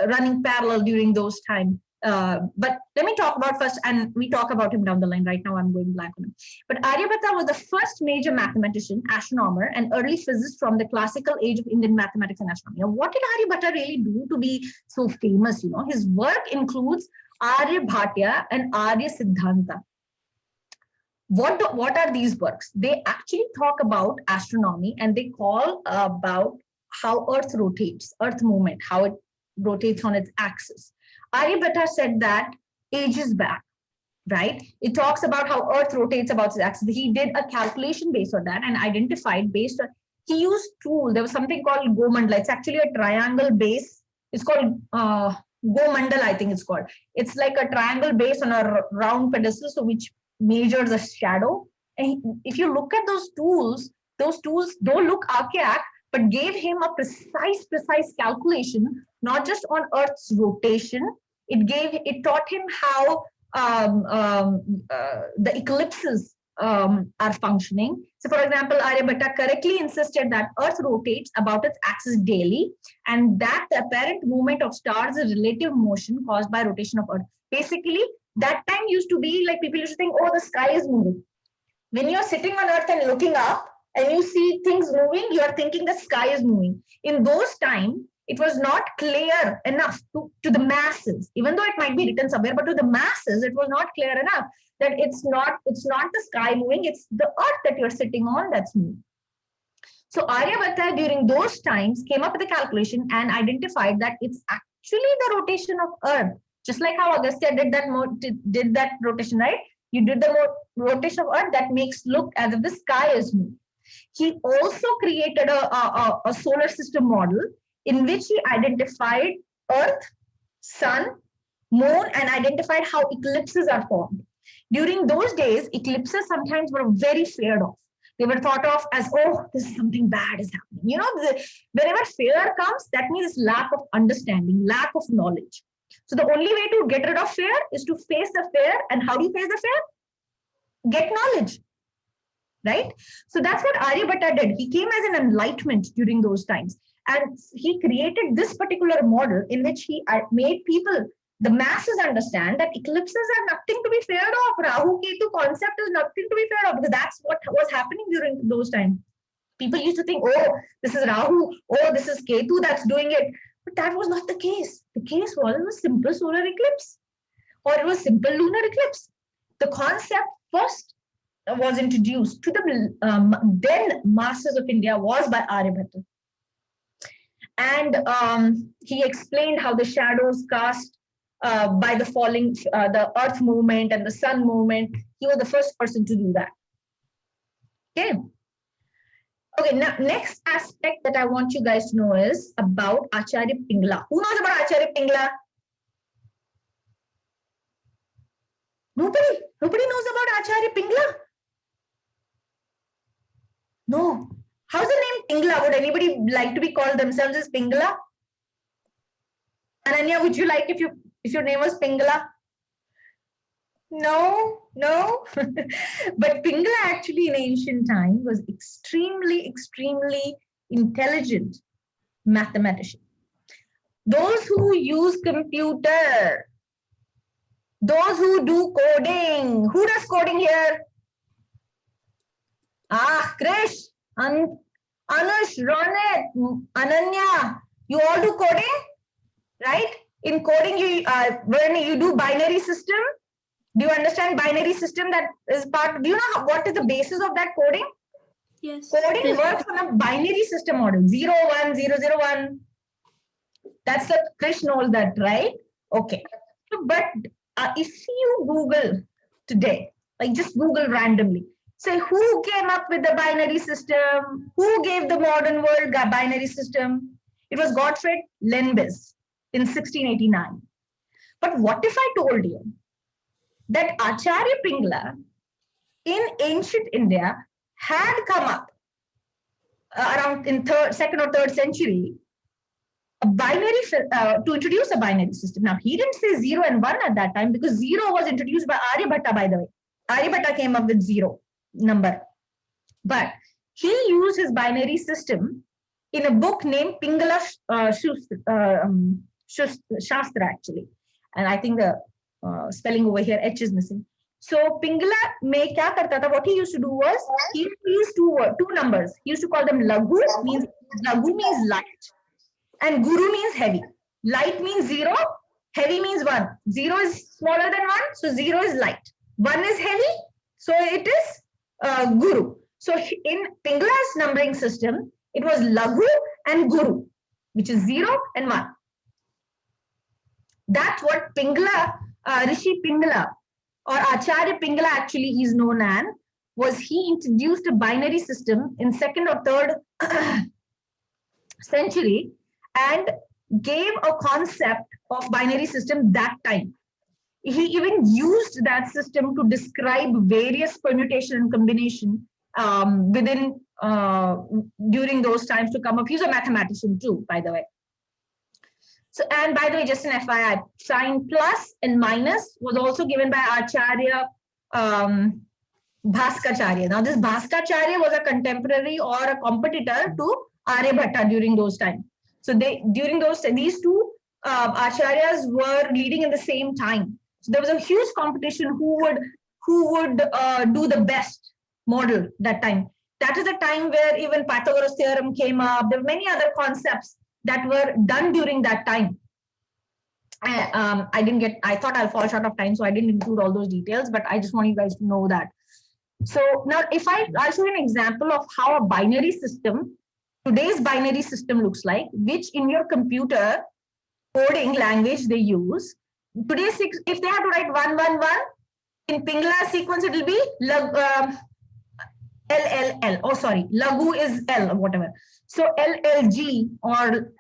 S1: running parallel during those times. But let me talk about first, and we talk about him down the line. Right now, I'm going blank on him. But Aryabhatta was the first major mathematician, astronomer, and early physicist from the classical age of Indian mathematics and astronomy. Now, what did Aryabhatta really do to be so famous? You know, his work includes Aryabhatya and Arya Siddhanta. What are these works? They actually talk about astronomy, and they call about how Earth rotates, Earth movement, how it rotates on its axis. Aryabhatta said that ages back, right? It talks about how Earth rotates about its axis. He did a calculation based on that and identified based on, he used tool. There was something called Gomandala. It's actually a triangle base. It's called Gomandala, I think it's called. It's like a triangle base on a round pedestal, so which measures a shadow. And if you look at those tools don't look archaic, but gave him a precise calculation, not just on Earth's rotation, It taught him how the eclipses are functioning. So for example, Aryabhatta correctly insisted that Earth rotates about its axis daily, and that the apparent movement of stars is relative motion caused by rotation of Earth. Basically, that time used to be like people used to think, oh, the sky is moving. When you're sitting on Earth and looking up and you see things moving, you are thinking the sky is moving. In those times, it was not clear enough to the masses, even though it might be written somewhere, but to the masses, it was not clear enough that it's not the sky moving, it's the Earth that you're sitting on that's moving. So Aryabhatta during those times came up with a calculation and identified that it's actually the rotation of Earth, just like how Agastya did that rotation, right? You did the rotation of Earth that makes look as if the sky is moving. He also created a solar system model in which he identified Earth, Sun, Moon, and identified how eclipses are formed. During those days, eclipses sometimes were very feared of. They were thought of as, oh, this is something bad is happening. You know, whenever fear comes, that means lack of understanding, lack of knowledge. So the only way to get rid of fear is to face the fear. And how do you face the fear? Get knowledge, right? So that's what Aryabhatta did. He came as an enlightenment during those times. And he created this particular model in which he made people, the masses, understand that eclipses are nothing to be feared of. Rahu Ketu concept is nothing to be feared of, because that's what was happening during those times. People used to think, oh, this is Rahu, oh, this is Ketu that's doing it. But that was not the case. The case was it was simple solar eclipse, or it was simple lunar eclipse. The concept first was introduced to the then masses of India was by Aryabhatta. And he explained how the shadows cast by the falling, the earth movement and the sun movement. He was the first person to do that. Okay. Okay, now next aspect that I want you guys to know is about Acharya Pingla. Who knows about Acharya Pingla? Nobody knows about Acharya Pingla? No. How's the name Pingla? Would anybody like to be called themselves as Pingla? Ananya, would you like if your name was Pingla? No. But Pingla actually in ancient time was extremely intelligent mathematician. Those who use computer, those who do coding. Who does coding here? Krish, Anush, Ronit, Ananya, you all do coding, right? In coding, you do binary system. Do you understand binary system? That is part. Do you know what is the basis of that coding?
S6: Yes.
S1: Coding works on a binary system model. 0, 1, 0, 0, 1. That's the Krish knows that, right? Okay. But if you Google today, like just Google randomly, say who came up with the binary system? Who gave the modern world a binary system? It was Gottfried Leibniz in 1689. But what if I told you that Acharya Pingla in ancient India had come up around in second or third century a binary to introduce a binary system. Now he didn't say 0 and 1 at that time, because 0 was introduced by Aryabhatta, by the way. Aryabhatta came up with 0 number, but he used his binary system in a book named Pingala Shastra actually, and I think the spelling over here H is missing. So Pingala mein kya karta tha? What he used to do was he used two numbers. He used to call them Laghu means light, and Guru means heavy. Light means 0, heavy means 1. 0 is smaller than 1, so 0 is light. 1 is heavy, so it is Guru. So in Pingala's numbering system, it was Laghu and Guru, which is 0 and 1. That's what Pingala, Rishi Pingala or Acharya Pingala actually is known as. Was he introduced a binary system in 2nd or 3rd century and gave a concept of binary system that time. He even used that system to describe various permutation and combination within during those times to come up. He's a mathematician too, by the way. So, and by the way, just an FYI, sign plus and minus was also given by Acharya Bhaskacharya. Now, this Bhaskacharya was a contemporary or a competitor to Aryabhatta during those times. So, these two acharyas were leading in the same time. So, there was a huge competition who would do the best model that time. That is the time where even Pythagoras theorem came up. There were many other concepts that were done during that time. I thought I'll fall short of time, so I didn't include all those details, but I just want you guys to know that. So now I'll show you an example of how a binary system, today's binary system looks like, which in your computer coding language they use. Today, if they have to write 111, in Pingla sequence, it will be LLL. Oh, sorry, Lagu is L or whatever. So LLG or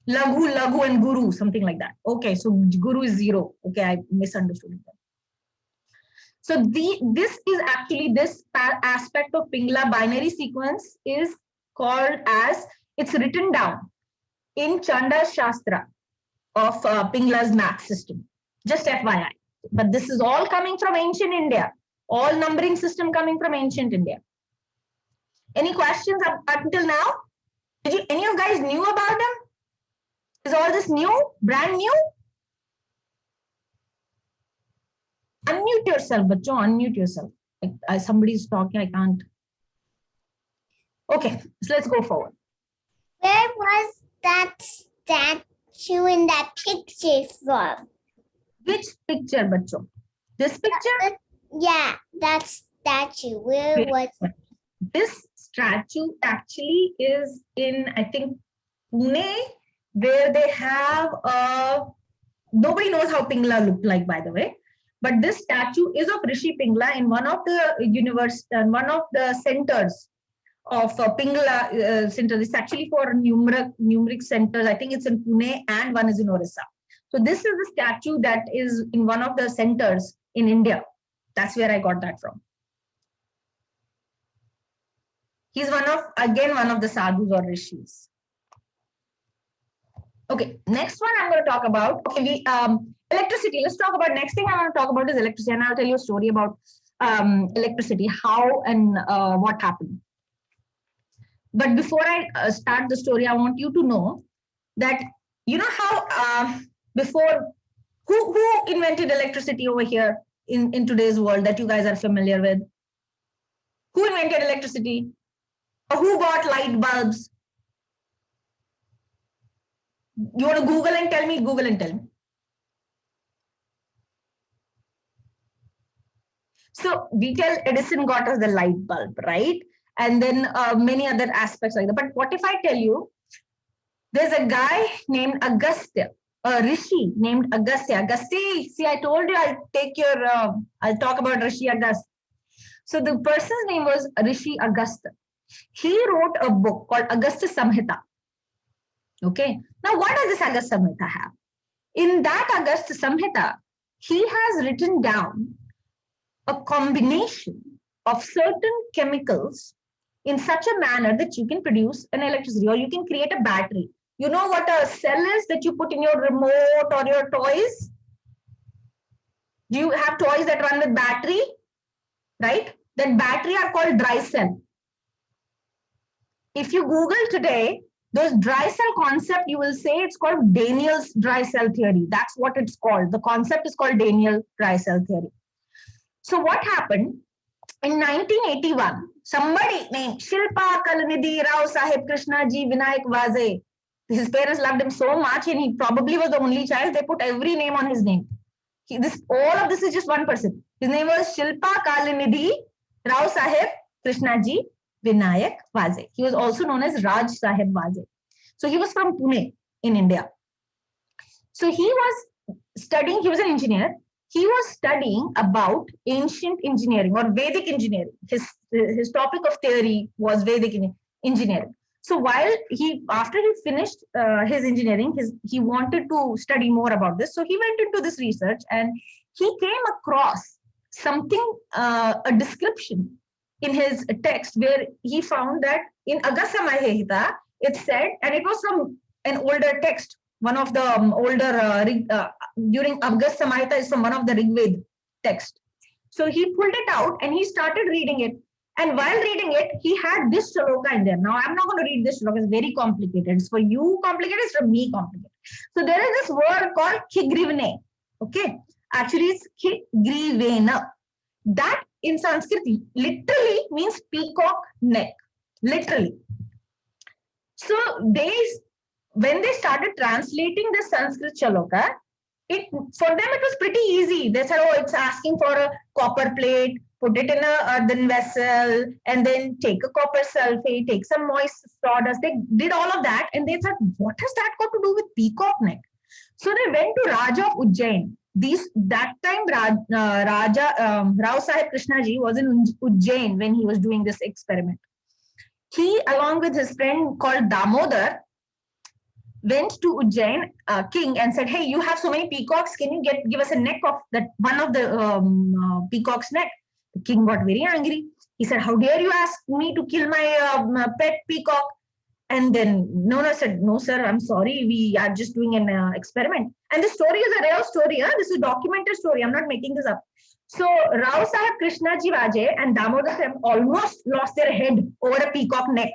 S1: Lagu and Guru, something like that. Okay, so Guru is 0. Okay, I misunderstood it. So this is actually, this aspect of Pingla binary sequence is called as, it's written down in Chanda Shastra of Pingla's math system. Just FYI. But this is all coming from ancient India. All numbering system coming from ancient India. Any questions up until now? Any of you guys knew about them? Is all this new? Brand new? Unmute yourself, Bacho, unmute yourself. Somebody's talking, I can't. Okay, so let's go forward.
S9: Where was that statue in that picture from?
S1: Which picture, Bacho? This picture?
S9: Yeah, that statue. Where was it?
S1: This statue actually is in, I think, Pune, where they have nobody knows how Pingla looked like, by the way. But this statue is of Rishi Pingla in one of the one of the centers of Pingla center. It's actually for numeric centers. I think it's in Pune and one is in Orissa. So this is the statue that is in one of the centers in India. That's where I got that from. He's one of the sadhus or rishis. Okay, next one I'm going to talk about. Okay, electricity. Let's talk about, next thing I want to talk about is electricity, and I'll tell you a story about electricity, how and what happened. But before I start the story, I want you to know that, you know how before, who invented electricity over here in today's world that you guys are familiar with? Who invented electricity? Or who bought light bulbs? You want to Google and tell me? Google and tell me. So we tell Edison got us the light bulb, right? And then many other aspects like that. But what if I tell you, there's a guy named Agastya, a rishi named Agastya. Agastya, see, I told you I'll take your, I'll talk about Rishi Agastya. So the person's name was Rishi Agastya. He wrote a book called Agastya Samhita. Okay. Now, what does this Agastya Samhita have? In that Agastya Samhita, he has written down a combination of certain chemicals in such a manner that you can produce an electricity or you can create a battery. You know what a cell is that you put in your remote or your toys? Do you have toys that run with battery? Right? That battery are called dry cell. If you Google today, those dry cell concept, you will say it's called Daniel's dry cell theory. That's what it's called. The concept is called Daniel dry cell theory. So what happened? In 1981, somebody named Shilpa Kalanidhi Rao Sahib Krishnaji Vinayak Vaze, his parents loved him so much and he probably was the only child. They put every name on his name. All of this is just one person. His name was Shilpa Kalanidhi Rao Sahib Krishnaji Vinayak Vaze. He was also known as Raj Sahib Vaze. So he was from Pune in India. So he was studying, he was an engineer. He was studying about ancient engineering or Vedic engineering. His topic of theory was Vedic engineering. So after he finished his engineering, he wanted to study more about this. So he went into this research and he came across something, a description in his text where he found that in Agastya Samhita, it said, and it was from an older text, one of the during Avgas Samhita is from one of the Rigved text. So he pulled it out and he started reading it. And while reading it, he had this shloka in there. Now, I'm not going to read this shloka. It's very complicated. It's for you complicated. It's for me complicated. So there is this word called khigrivne. Okay. Actually, it's khigrivena. That in Sanskrit literally means peacock neck. Literally. So when they started translating the Sanskrit shloka, for them it was pretty easy. They said, oh, it's asking for a copper plate, put it in a earthen vessel, and then take a copper sulfate, take some moist sawdust. They did all of that, and they said, what has that got to do with peacock neck? So they went to Raja of Ujjain. That time Raja Rao Sahib Krishnaji was in Ujjain when he was doing this experiment. He, along with his friend called Damodar, went to Ujjain king and said, hey, you have so many peacocks, can you give us a neck of that one of the peacock's neck? The king got very angry. He said, how dare you ask me to kill my pet peacock? And then Nona said, no, sir, I'm sorry. We are just doing an experiment. And this story is a real story. Huh? This is a documented story. I'm not making this up. So Rao Sahib Krishnaji Vaje and Damodar almost lost their head over a peacock neck.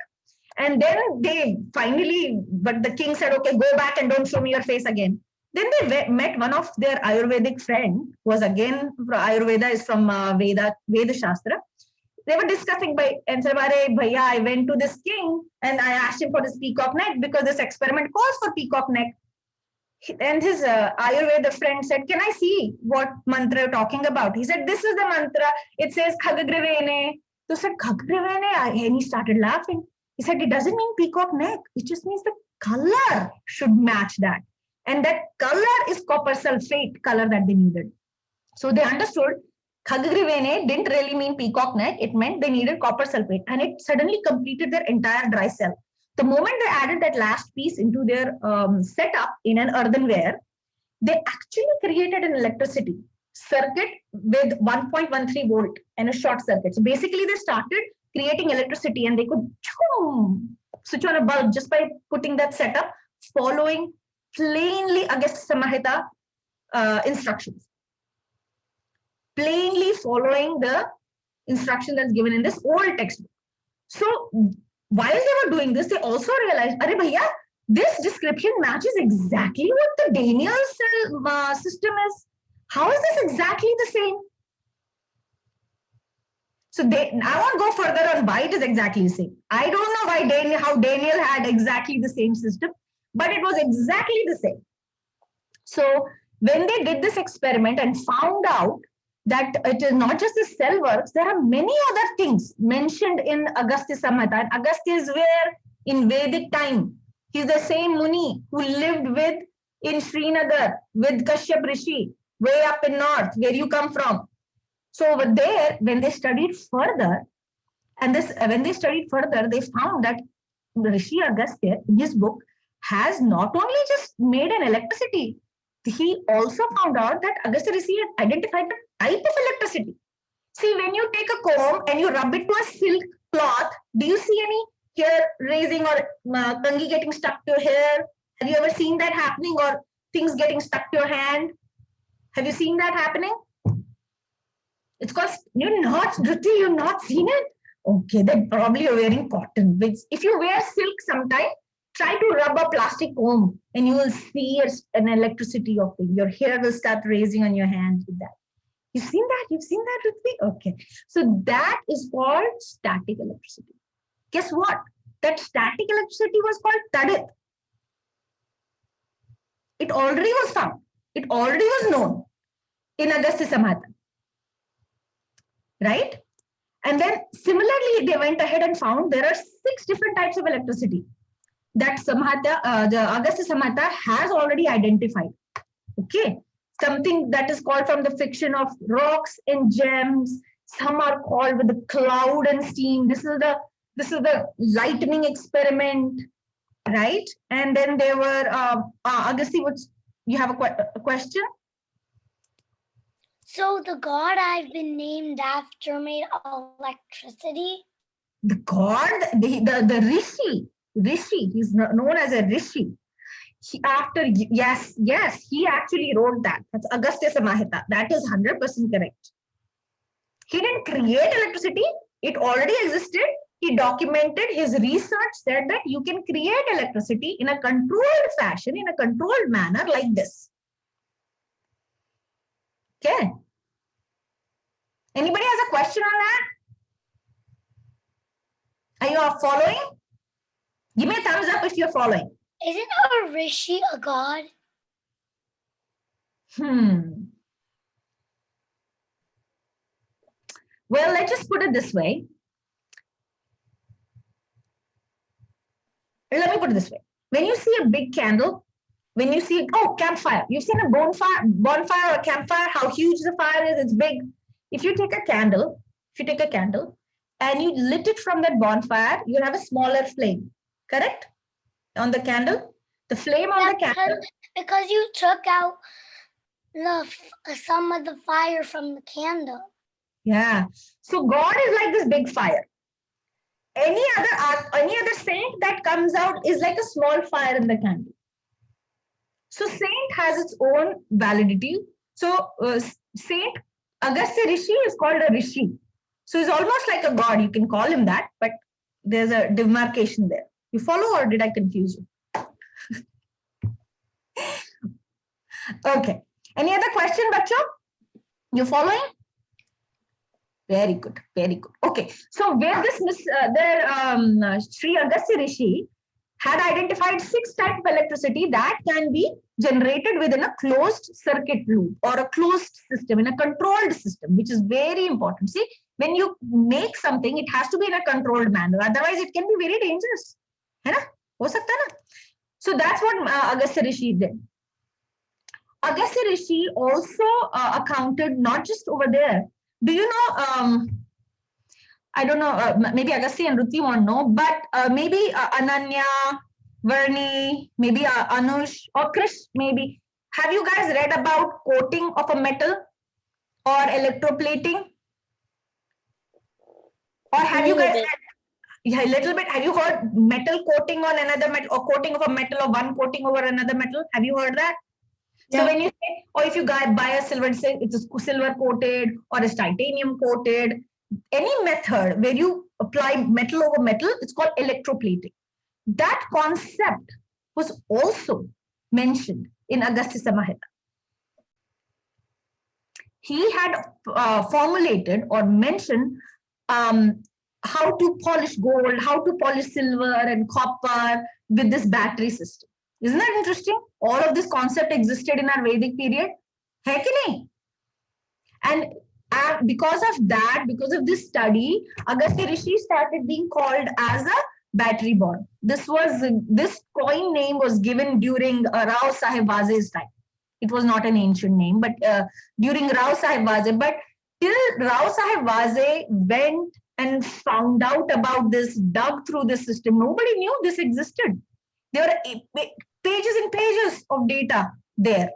S1: And then they finally, but the king said, okay, go back and don't show me your face again. Then they met one of their Ayurvedic friend, who was again, Ayurveda is from Veda Shastra. They were discussing and said, Bhaiya, I went to this king and I asked him for this peacock neck because this experiment calls for peacock neck. And his Ayurveda friend said, can I see what mantra you're talking about? He said, this is the mantra. It says, Khagagrivene. So said, Khagagrivene? And he started laughing. He said, it doesn't mean peacock neck. It just means the color should match that. And that color is copper sulfate color that they needed. So they understood Khagagrivene didn't really mean peacock neck. It meant they needed copper sulfate. And it suddenly completed their entire dry cell. The moment they added that last piece into their setup in an earthenware, they actually created an electricity circuit with 1.13 volt and a short circuit. So basically they started creating electricity and they could switch on a bulb just by putting that setup, following plainly Agastya Samhita instructions. Plainly following the instruction that's given in this old textbook. So while they were doing this, they also realized, Arey bhaiya, this description matches exactly what the Daniel cell system is. How is this exactly the same? So I won't go further on why it is exactly the same. I don't know how Daniel had exactly the same system, but it was exactly the same. So when they did this experiment and found out that it is not just the cell works, there are many other things mentioned in Agastya Samhita. And Agastya is where in Vedic time, he's the same Muni who lived in Srinagar with Kashyap Rishi, way up in north, where you come from. So over there, when they studied further, they found that Rishi Agastya, in his book, has not only just made an electricity, he also found out that Agastya Rishi had identified the type of electricity. See, when you take a comb and you rub it to a silk cloth, do you see any hair raising or kangi getting stuck to your hair? Have you ever seen that happening, or things getting stuck to your hand? Have you seen that happening? It's called, you've not seen it? Okay, then probably you're wearing cotton. If you wear silk sometime, try to rub a plastic comb and you will see an electricity of it. Your hair will start raising on your hand with that. You've seen that with me? Okay. So that is called static electricity. Guess what? That static electricity was called Tadit. It already was found. It already was known in Agastya Samhita. Right? And then similarly, they went ahead and found there are 6 different types of electricity that Samhita, the Agastya Samhita has already identified. Okay. Something that is called from the fiction of rocks and gems. Some are called with the cloud and steam. This is the lightning experiment, right? And then there were Agastya. You have a question?
S2: So the god I've been named after made electricity?
S1: The god, the Rishi. He's known as a Rishi. Yes, he actually wrote that. That's Agastya Samahita. That is 100% correct. He didn't create electricity. It already existed. He documented. His research said that you can create electricity in a controlled fashion, in a controlled manner like this. Okay. Anybody has a question on that? Are you all following? Give me a thumbs up if you're following.
S2: Isn't a rishi a god?
S1: Well, let's just put it this way. Let me put it this way. When you see a big candle, when you see, campfire. You've seen a bonfire or a campfire, how huge the fire is, it's big. If you take a candle, and you lit it from that bonfire, you have a smaller flame, correct? On the candle, the flame on the candle.
S2: Because you took out some of the fire from the candle.
S1: Yeah. So God is like this big fire. Any other saint that comes out is like a small fire in the candle. So saint has its own validity. So Saint Agastya Rishi is called a Rishi. So he's almost like a god. You can call him that, but there's a demarcation there. You follow, or did I confuse you? Okay. Any other question, Bacho? You following? Very good, very good. Okay, so where this Sri Agastya Rishi had identified 6 types of electricity that can be generated within a closed circuit loop or a closed system, in a controlled system, which is very important. See, when you make something, it has to be in a controlled manner. Otherwise, it can be very dangerous. Hai na? Ho sakta na? So that's what Agastya Rishi did. Agastya Rishi also accounted not just over there. Do you know, I don't know, maybe Agastya and Ruti won't know, but maybe Ananya, Varni, maybe Anush or Krish, maybe. Have you guys read about coating of a metal or electroplating? Or have you guys read, a little bit, have you heard metal coating on another metal, or coating of a metal, or one coating over another metal? Have you heard that? Yeah. So when you say, or if you buy a silver, say it's a silver coated or it's titanium coated, any method where you apply metal over metal, it's called electroplating. That concept was also mentioned in Agastya Samahita. He had formulated or mentioned how to polish gold, how to polish silver and copper with this battery system. Isn't that interesting? All of this concept existed in our Vedic period. Hai ki nahi? And because of that, because of this study, Agastya Rishi started being called as a battery born. This coin name was given during Rao Sahib Vaze's time. It was not an ancient name, but during Rao Sahib Vaze. But till Rao Sahib Vaze went and found out about this, dug through this system, nobody knew this existed. There were pages and pages of data there,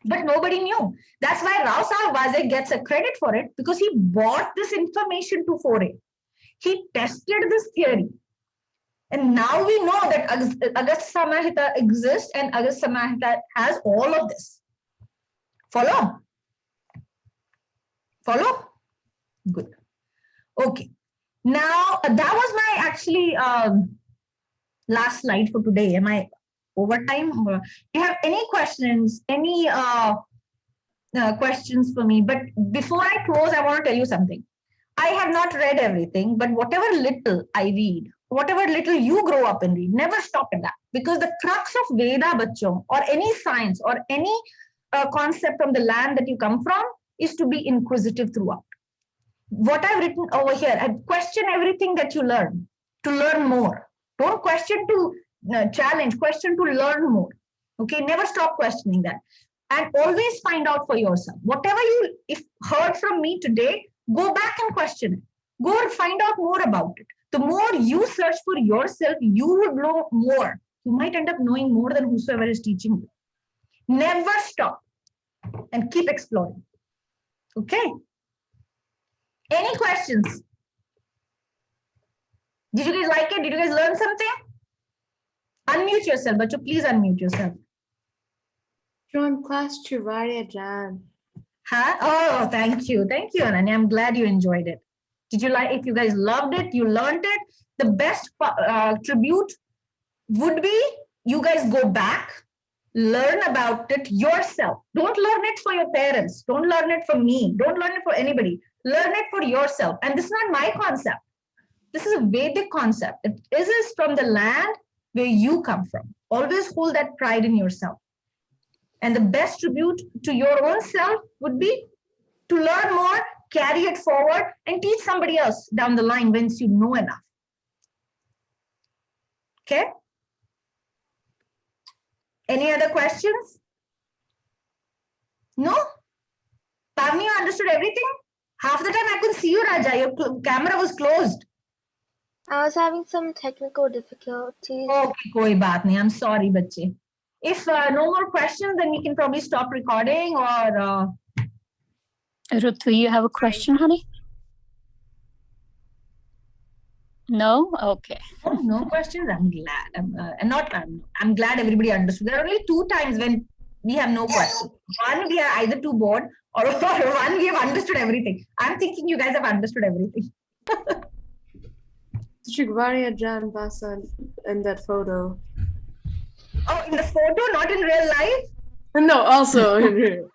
S1: but nobody knew. That's why Rao Sahib Vaze gets a credit for it, because he brought this information to fore. He tested this theory. And now we know that Agastya Samahita exists, and Agastya Samahita has all of this. Follow? Follow? Good. Okay. Now, that was my actually last slide for today. Am I over time? Do you have any questions? Any questions for me? But before I close, I want to tell you something. I have not read everything, but whatever little I read, whatever little you grow up and read, never stop at that. Because the crux of Veda, bachon, or any science or any concept from the land that you come from is to be inquisitive throughout. What I've written over here, I question everything that you learn, to learn more. Don't question to challenge, question to learn more. Okay, never stop questioning that. And always find out for yourself. Whatever you heard from me today, go back and question it. Go and find out more about it. The more you search for yourself, you would know more. You might end up knowing more than whosoever is teaching you. Never stop and keep exploring. Okay? Any questions? Did you guys like it? Did you guys learn something? Unmute yourself, but please unmute yourself.
S8: Join class Chivaya Jan.
S1: Huh? Oh, thank you. Thank you, Ananya. I'm glad you enjoyed it. Did you like, if you guys loved it, you learned it, the best tribute would be you guys go back, learn about it yourself. Don't learn it for your parents. Don't learn it for me. Don't learn it for anybody. Learn it for yourself. And this is not my concept. This is a Vedic concept. It is from the land where you come from. Always hold that pride in yourself. And the best tribute to your own self would be to learn more, carry it forward, and teach somebody else down the line once you know enough. Okay? Any other questions? No? Pavni, you understood everything? Half the time I couldn't see you, Raja. Your camera was closed.
S6: I was having some technical difficulties.
S1: Okay, koi baat nahi. I'm sorry, bache. If no more questions, then we can probably stop recording or...
S3: Rutu, you have a question, honey? No? Okay.
S1: Oh, no questions. I'm glad. I'm glad everybody understood. There are only 2 times when we have no questions. One, we are either too bored, or one, we have understood everything. I'm thinking you guys have understood everything.
S8: Chivaya Jan Basa in that photo.
S1: Oh, in the photo, not in real life?
S8: No, also in real.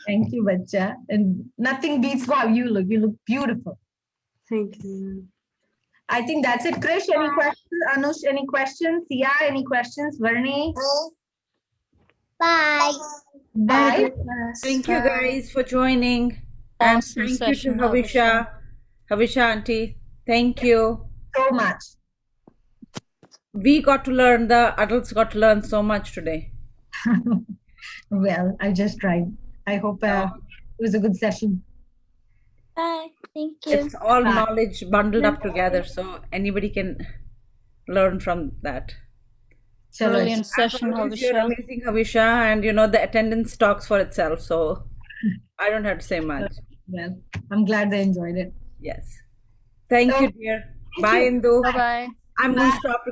S1: Thank you, Bacha. And nothing beats how you look. You look beautiful.
S8: Thank you.
S1: I think that's it. Krish, any questions? Anush, any questions? Sia, any questions? Varni?
S9: Bye.
S1: Bye.
S7: Thank you guys for joining. And
S3: Awesome
S7: thank you to
S3: session,
S7: Havvisha. Havvisha auntie. Thank you.
S1: So much.
S7: We got to learn, the adults got to learn so much today.
S1: Well, I just tried. I hope it was a good session.
S6: Bye. Thank you.
S7: It's all
S1: Bye.
S7: knowledge bundled up together, so anybody can learn from that.
S1: Chalo,
S3: Brilliant session,
S7: You're
S3: Havvisha.
S7: amazing, Havvisha, and the attendance talks for itself, so I don't have to say much.
S1: well, I'm glad they enjoyed it.
S7: Yes. Thank you, dear. Bye,
S1: you.
S7: Indu.
S3: Bye-bye.
S7: I'm going to stop